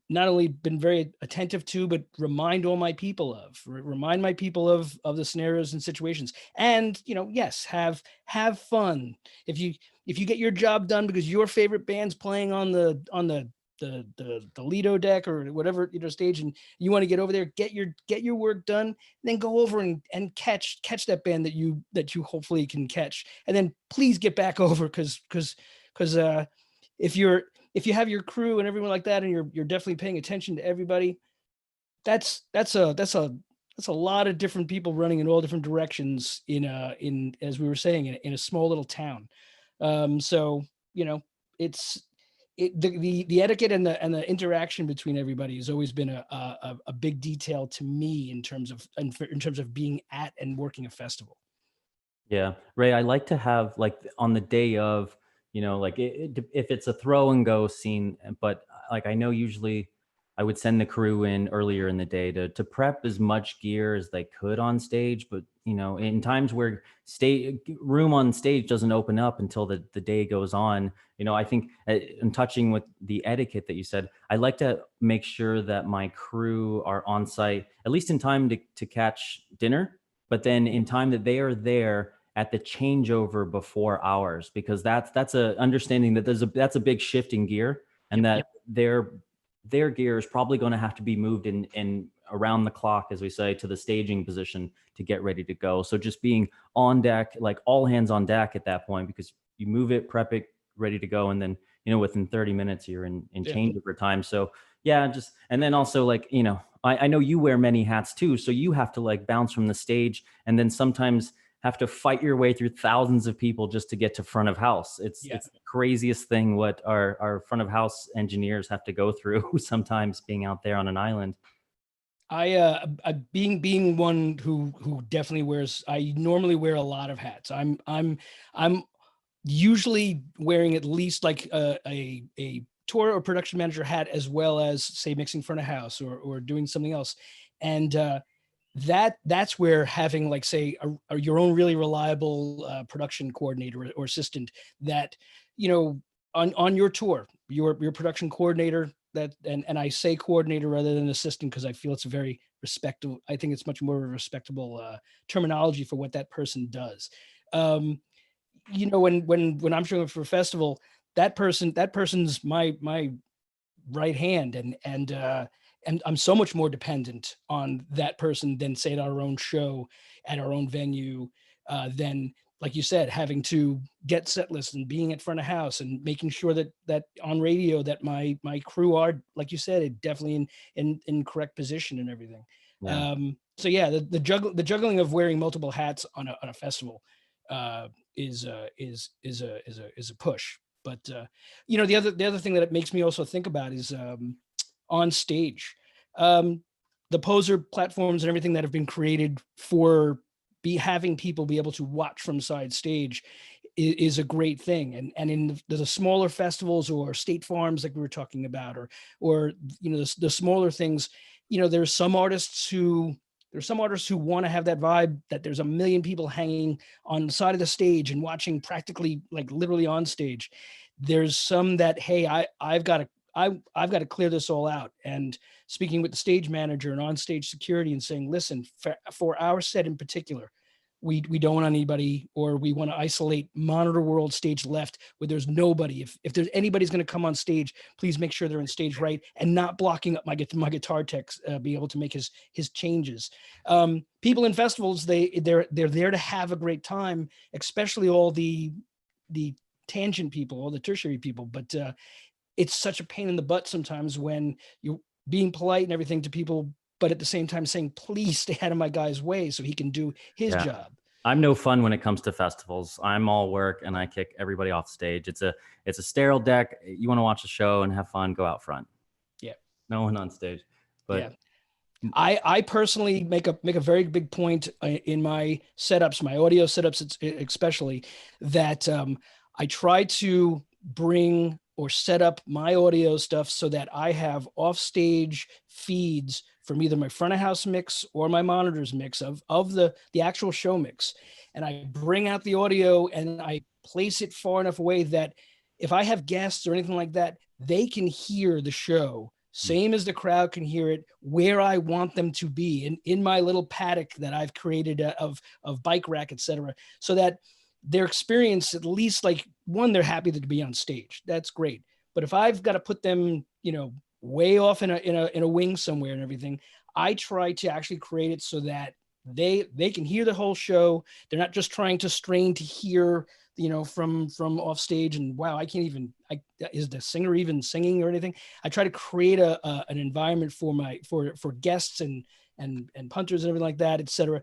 not only been very attentive to, but remind all my people of, remind my people of the scenarios and situations. And, yes, have fun. If you get your job done because your favorite band's playing on the Lido deck or whatever, stage, and you want to get over there, get your work done, and then go over and catch that band that you hopefully can catch. And then please get back over, because if you have your crew and everyone like that, and you're definitely paying attention to everybody, that's a lot of different people running in all different directions in as we were saying, in a small little town. So the etiquette and the interaction between everybody has always been a big detail to me in terms of being at and working a festival. Yeah, Ray, I like to have, like, on the day of, like if it's a throw and go scene, but like I know usually I would send the crew in earlier in the day to prep as much gear as they could on stage. But, in times where room on stage doesn't open up until the day goes on, I think in touching with the etiquette that you said, I like to make sure that my crew are on site, at least in time to catch dinner, but then in time that they are there at the changeover before ours, because that's a understanding that that's a big shift in gear, and that their gear is probably going to have to be moved in around the clock, as we say, to the staging position to get ready to go. So just being on deck, like all hands on deck at that point, because you move it, prep it, ready to go, and then within 30 minutes you're in changeover time. So yeah, and then also, like, I know you wear many hats too, so you have to like bounce from the stage, and then sometimes have to fight your way through thousands of people just to get to front of house. It's the craziest thing what our front of house engineers have to go through sometimes, being out there on an island. I being one who definitely wears, I normally wear a lot of hats. I'm usually wearing at least like a tour or production manager hat, as well as, say, mixing front of house or doing something else. And that's where having, like, say, your own really reliable production coordinator or assistant that, on your tour, your production coordinator, and I say coordinator rather than assistant, because I feel it's a very respectable, I think it's much more of a respectable terminology for what that person does. When I'm showing up for a festival, that person's my right hand, and I'm so much more dependent on that person than, say, at our own show, at our own venue, than, like you said, having to get set lists and being at front of house and making sure that on radio that my crew are, like you said, definitely in correct position and everything. Yeah. So yeah, the juggling of wearing multiple hats on a festival is a push. But the other thing that it makes me also think about is on stage, the poser platforms and everything that have been created for having people be able to watch from side stage is a great thing. And in the smaller festivals or state farms, like we were talking about, or the smaller things, there's some artists who want to have that vibe that there's a million people hanging on the side of the stage and watching practically, like, literally on stage. There's some that, hey, I've got to clear this all out. And speaking with the stage manager and on stage security and saying, listen, for our set in particular, we don't want anybody, or we want to isolate monitor world stage left, where there's nobody. If there's anybody's going to come on stage, please make sure they're in stage right and not blocking up my guitar techs being able to make his changes. People in festivals, they're there to have a great time, especially all the tangent people, all the tertiary people. But it's such a pain in the butt sometimes when you're being polite and everything to people, but at the same time saying, please stay out of my guy's way so he can do his job. I'm no fun when it comes to festivals. I'm all work and I kick everybody off stage. It's a sterile deck. You want to watch the show and have fun, go out front. Yeah. No one on stage. But yeah. I personally make a very big point in my setups, my audio setups especially, that I try to bring or set up my audio stuff so that I have offstage feeds from either my front of house mix or my monitors mix of the actual show mix. And I bring out the audio and I place it far enough away that if I have guests or anything like that, they can hear the show, same as the crowd can hear it, where I want them to be in my little paddock that I've created of bike rack, etc. So that their experience, at least like one, they're happy to be on stage. That's great. But if I've got to put them, way off in a wing somewhere and everything, I try to actually create it so that they can hear the whole show. They're not just trying to strain to hear, from off stage and wow, I can't even, is the singer even singing or anything? I try to create an environment for guests and punters and everything like that, et cetera,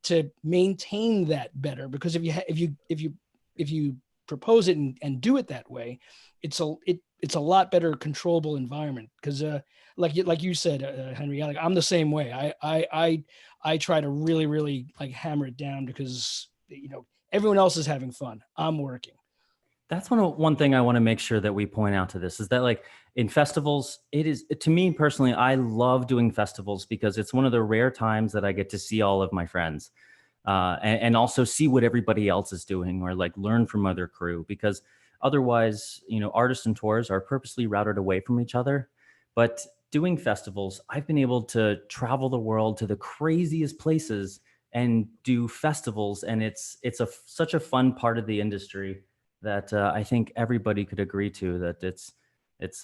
to maintain that better. Because if you propose it and do it that way, it's a lot better controllable environment. Because like you said, Henry, I'm the same way. I try to really, really like hammer it down because everyone else is having fun. I'm working. That's one thing I want to make sure that we point out to this is that like in festivals, it is, to me personally, I love doing festivals because it's one of the rare times that I get to see all of my friends and also see what everybody else is doing or like learn from other crew, because otherwise, artists and tours are purposely routed away from each other. But doing festivals, I've been able to travel the world to the craziest places and do festivals. And it's such a fun part of the industry that I think everybody could agree to, that it's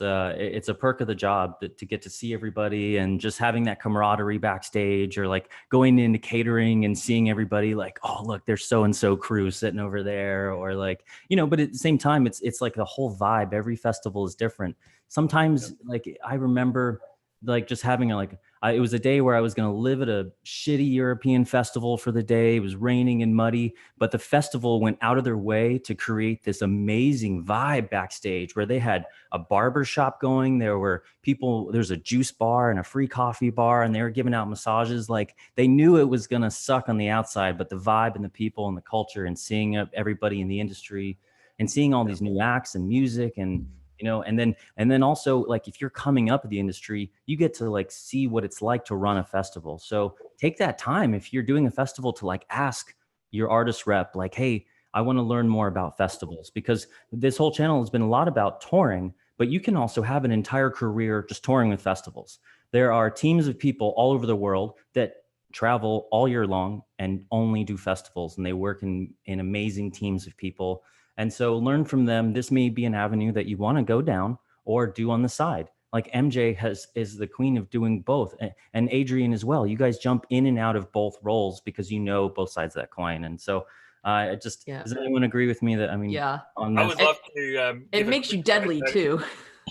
a perk of the job to get to see everybody and just having that camaraderie backstage, or like going into catering and seeing everybody like, oh, look, there's so-and-so crew sitting over there, or like, but at the same time, it's like the whole vibe. Every festival is different. Sometimes like I remember like just having it was a day where I was going to live at a shitty European festival for the day. It was raining and muddy, but the festival went out of their way to create this amazing vibe backstage where they had a barber shop going. There's a juice bar and a free coffee bar, and they were giving out massages. Like they knew it was going to suck on the outside, but the vibe and the people and the culture and seeing everybody in the industry and seeing all these new acts and music and and then also like if you're coming up in the industry, you get to like see what it's like to run a festival. So take that time if you're doing a festival to like ask your artist rep, like, hey, I want to learn more about festivals, because this whole channel has been a lot about touring, but you can also have an entire career just touring with festivals. There are teams of people all over the world that travel all year long and only do festivals, and they work in amazing teams of people. And so learn from them. This may be an avenue that you want to go down or do on the side. Like MJ is the queen of doing both, and Adrian as well. You guys jump in and out of both roles because both sides of that coin. And so does anyone agree with me that, yeah, I would love to. It makes you deadly too.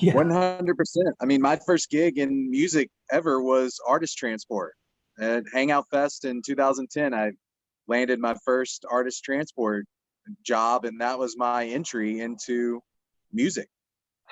100%. I mean, my first gig in music ever was artist transport at Hangout Fest in 2010. I landed my first artist transport job, and that was my entry into music.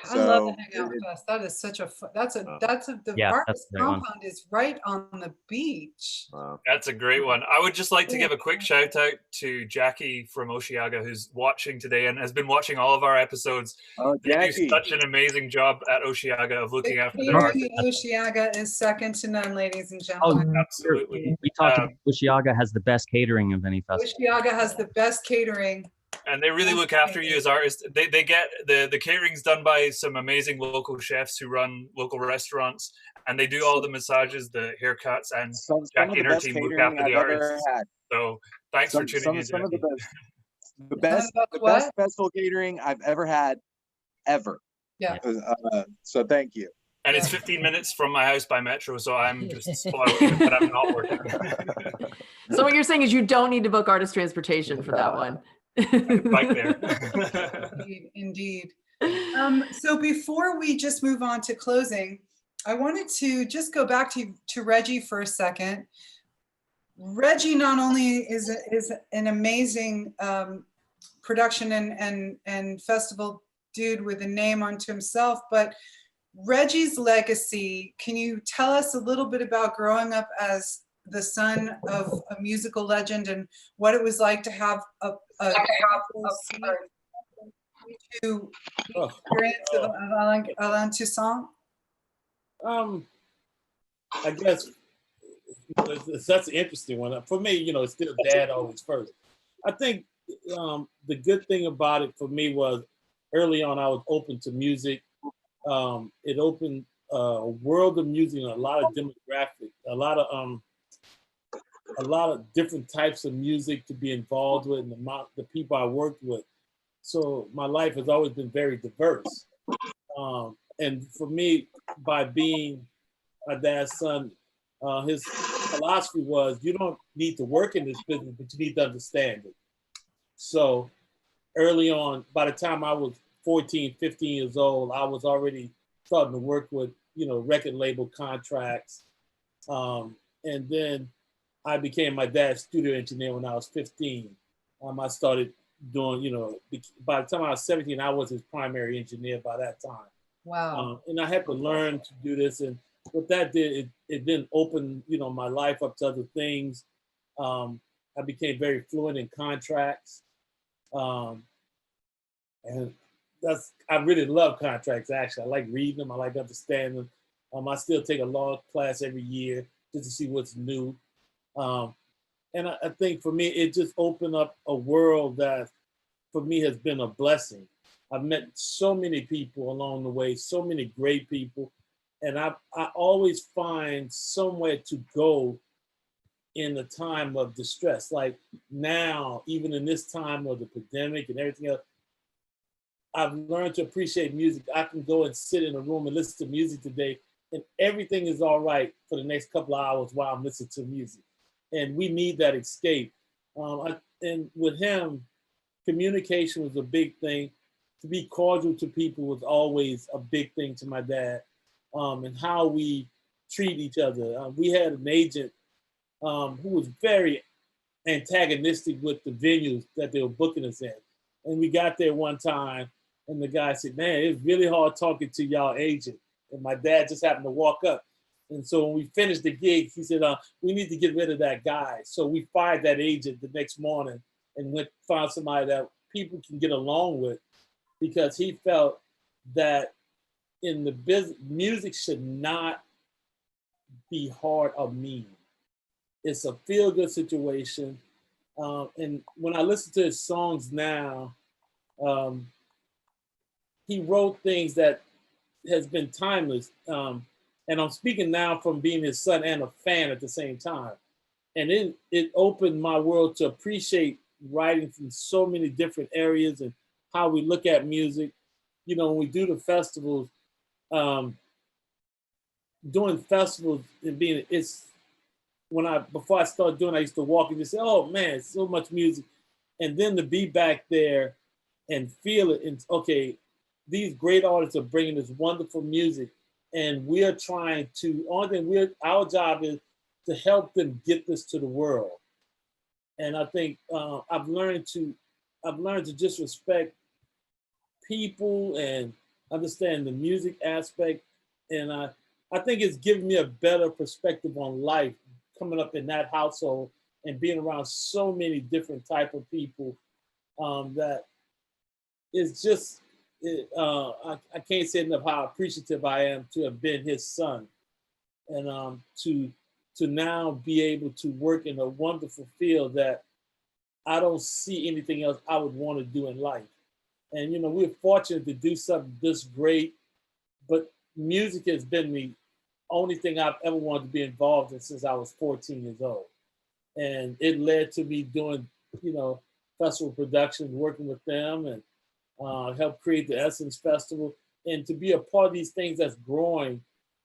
I love the Hangout Fest. That is such a the artist compound is right on the beach. Wow. That's a great one. I would just like to give a quick shout out to Jackie from Osheaga, who's watching today and has been watching all of our episodes. They do such an amazing job at Osheaga of looking after their artists. Osheaga is second to none, ladies and gentlemen. Oh, absolutely. We talked about Osheaga has the best catering of any festival. Osheaga has the best catering. And they really look after you as artists. They get the catering's done by some amazing local chefs who run local restaurants, and they do all the massages, the haircuts, and Jackie and her team look after the artists. So thanks for tuning in. Some of the best festival catering I've ever had, ever. Yeah. So thank you. And it's 15 minutes from my house by metro, so I'm just spoiled, but I'm not working. So what you're saying is you don't need to book artist transportation for that one. Bike there. Indeed. So before we just move on to closing, I wanted to just go back to Reggie for a second. Reggie not only is an amazing production and festival dude with a name unto himself, but Reggie's legacy, can you tell us a little bit about growing up as the son of a musical legend and what it was like to have To Oh, experience of Orleans Toussaint? I guess it's such an interesting one. For me, it's still dad always first. I think the good thing about it for me was early on I was open to music. It opened a world of music and a lot of demographic, a lot of different types of music to be involved with, and the people I worked with. So my life has always been very diverse. And for me, by being my dad's son, his philosophy was you don't need to work in this business, but you need to understand it. So early on, by the time I was 14, 15 years old, I was already starting to work with, record label contracts. And then I became my dad's studio engineer when I was 15. I started doing, by the time I was 17, I was his primary engineer by that time. Wow. And I had to learn to do this. And what that did, it then opened, my life up to other things. I became very fluent in contracts. And I really love contracts, actually. I like reading them. I like understanding them. I still take a law class every year just to see what's new. And I think for me, it just opened up a world that for me has been a blessing. I've met so many people along the way, so many great people. And I always find somewhere to go in a time of distress. Like now, even in this time of the pandemic and everything else, I've learned to appreciate music. I can go and sit in a room and listen to music today, and everything is all right for the next couple of hours while I'm listening to music. And we need that escape. And with him, communication was a big thing. To be cordial to people was always a big thing to my dad, and how we treat each other. We had an agent who was very antagonistic with the venues that they were booking us in. And we got there one time, and the guy said, "Man, it's really hard talking to y'all agent." And my dad just happened to walk up. And so when we finished the gig, he said, "We need to get rid of that guy." So we fired that agent the next morning and found somebody that people can get along with, because he felt that in the business, music should not be hard or mean. It's a feel-good situation. And when I listen to his songs now, he wrote things that has been timeless. And I'm speaking now from being his son and a fan at the same time. And it opened my world to appreciate writing from so many different areas and how we look at music. When we do the festivals, doing festivals and before I started doing, I used to walk and just say, "Oh man, so much music." And then to be back there and feel it, and okay, these great artists are bringing this wonderful music, and we are trying to, our job is to help them get this to the world. And I think I've learned to just respect people and understand the music aspect. And I think it's given me a better perspective on life, coming up in that household and being around so many different type of people, that it's just, I can't say enough how appreciative I am to have been his son, and to now be able to work in a wonderful field that I don't see anything else I would want to do in life. And we're fortunate to do something this great, but music has been the only thing I've ever wanted to be involved in since I was 14 years old. And it led to me doing, festival productions, working with them, and help create the Essence Festival, and to be a part of these things that's growing.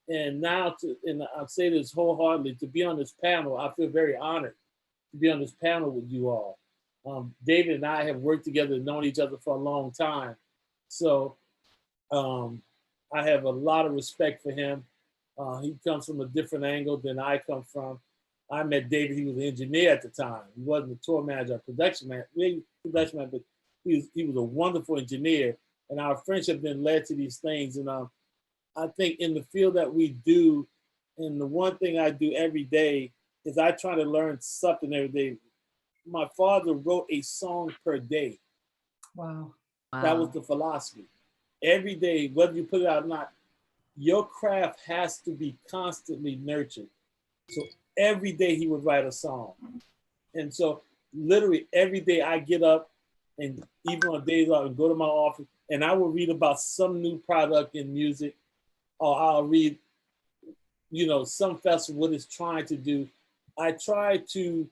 And now, and I say this wholeheartedly, to be on this panel, I feel very honored to be on this panel with you all. David and I have worked together and known each other for a long time. So I have a lot of respect for him. He comes from a different angle than I come from. I met David, he was an engineer at the time. He wasn't a tour manager or production man, but he was a wonderful engineer. And our friendship then led to these things. And I think in the field that we do, and the one thing I do every day is I try to learn something every day. My father wrote a song per day. Wow. That was the philosophy. Every day, whether you put it out or not, your craft has to be constantly nurtured. So every day he would write a song. And so literally every day I get up, and even on days off, and go to my office, and I will read about some new product in music, or I'll read, some festival, what it's trying to do. I try to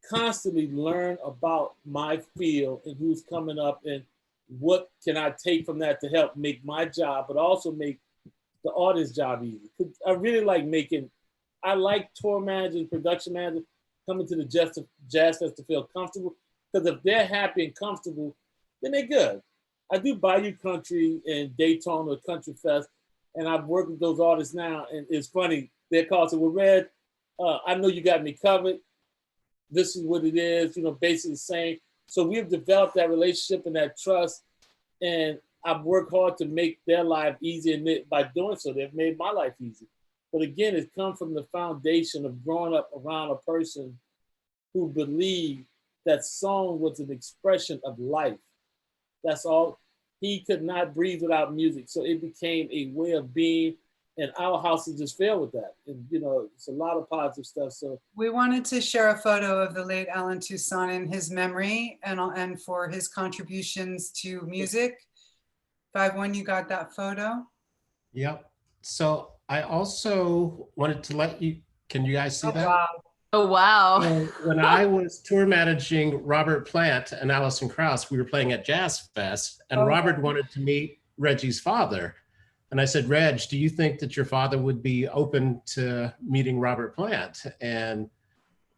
constantly learn about my field and who's coming up and what can I take from that to help make my job, but also make the artist's job easy. I really like I like tour managers, production managers coming to the Jazz Fest to feel comfortable, because if they're happy and comfortable, then they're good. I do Bayou Country and Daytona Country Fest, and I've worked with those artists now, and it's funny, they're called, so, well, Red, I know you got me covered. This is what it is, basically the same. So we've developed that relationship and that trust, and I've worked hard to make their life easy, and by doing so, they've made my life easy. But again, it's come from the foundation of growing up around a person who believed that song was an expression of life. That's all. He could not breathe without music, so it became a way of being, and our house is just filled with that. And it's a lot of positive stuff. So we wanted to share a photo of the late Alan Touissant in his memory and for his contributions to music. 5-1, you got that photo? Yep. So I also wanted to can you guys see that? Wow. Oh, wow. So when I was tour managing Robert Plant and Alison Krauss, we were playing at Jazz Fest, and Robert wanted to meet Reggie's father. And I said, Reg, do you think that your father would be open to meeting Robert Plant? And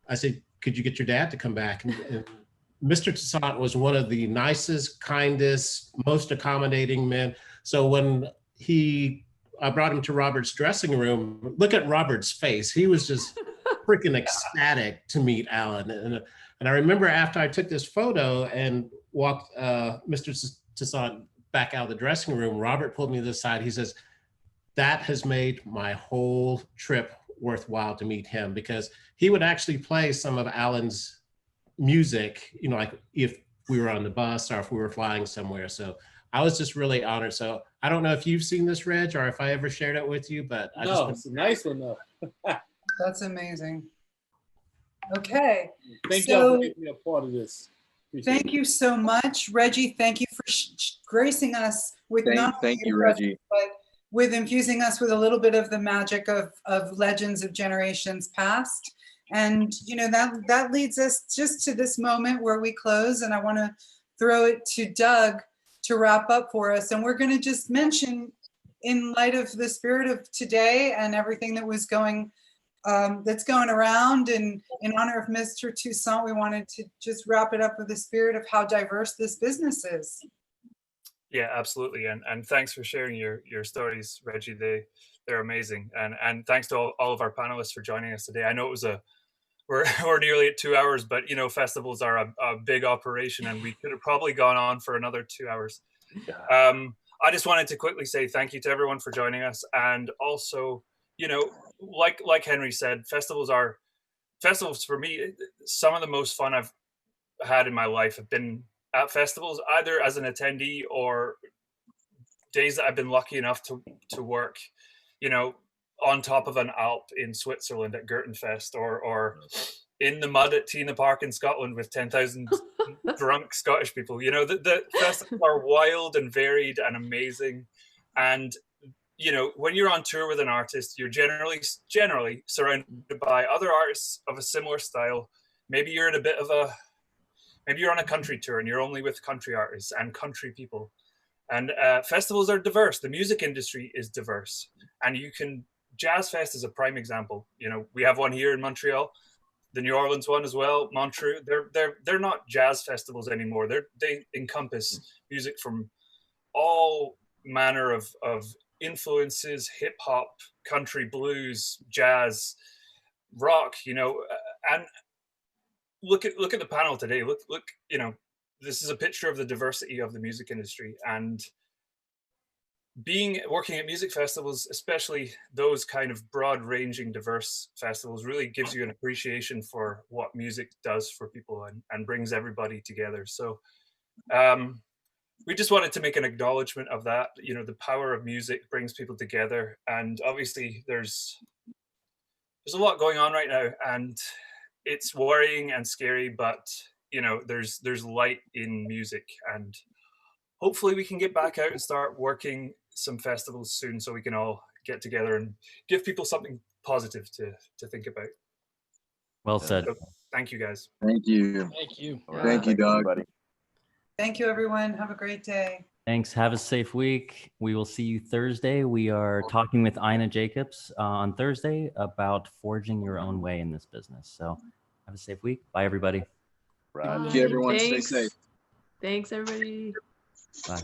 I said, could you get your dad to come back? And Mr. Touissant was one of the nicest, kindest, most accommodating men. So when I brought him to Robert's dressing room, look at Robert's face. He was just freaking ecstatic to meet Alan. And I remember after I took this photo and walked Mr. Touissant back out of the dressing room, Robert pulled me to the side. He says, that has made my whole trip worthwhile to meet him, because he would actually play some of Alan's music, like if we were on the bus or if we were flying somewhere. So I was just really honored. So I don't know if you've seen this, Reg, or if I ever shared it with you, but it's a nice one though. That's amazing. Okay. Thank you for making me a part of this. Thank you so much, Reggie. Thank you for gracing us with thank you, Reggie, but with infusing us with a little bit of the magic of legends of generations past. And that leads us just to this moment where we close, and I want to throw it to Doug to wrap up for us. And we're going to just mention, in light of the spirit of today and everything that was that's going around, and in honor of Mr. Touissant, we wanted to just wrap it up with the spirit of how diverse this business is. Yeah, absolutely. And thanks for sharing your stories, Reggie. They're amazing. And thanks to all of our panelists for joining us today. I know we're nearly at 2 hours, but festivals are a big operation, and we could have probably gone on for another 2 hours. I just wanted to quickly say thank you to everyone for joining us. And also, like Henry said, festivals for me, some of the most fun I've had in my life have been at festivals, either as an attendee or days that I've been lucky enough to work, on top of an Alp in Switzerland at Gurtenfest, or in the mud at Tina Park in Scotland with 10,000 drunk Scottish people. The festivals are wild and varied and amazing. And, when you're on tour with an artist, you're generally surrounded by other artists of a similar style. Maybe you're maybe you're on a country tour and you're only with country artists and country people. And festivals are diverse. The music industry is diverse. And Jazz Fest is a prime example. We have one here in Montreal, the New Orleans one as well, Montreux. They're not jazz festivals anymore. They encompass music from all manner of influences: hip hop, country, blues, jazz, rock. And look at the panel today. Look. This is a picture of the diversity of the music industry, and working at music festivals, especially those kind of broad-ranging, diverse festivals, really gives you an appreciation for what music does for people and brings everybody together. So we just wanted to make an acknowledgement of that. You know, the power of music brings people together, and obviously there's a lot going on right now, and it's worrying and scary, but you know, there's light in music, and hopefully we can get back out and start working some festivals soon, so we can all get together and give people something positive to think about. Well said. So, thank you, guys. Thank you. Thank you. All right, Thank you, thanks, Doug. everybody. Thank you, everyone. Have a great day. Thanks. Have a safe week. We will see you Thursday. We are talking with Ina Jacobs on Thursday about forging your own way in this business. So have a safe week. Bye, everybody. Right. Thank you, everyone. Stay Thanks. safe. Thanks, everybody. Bye.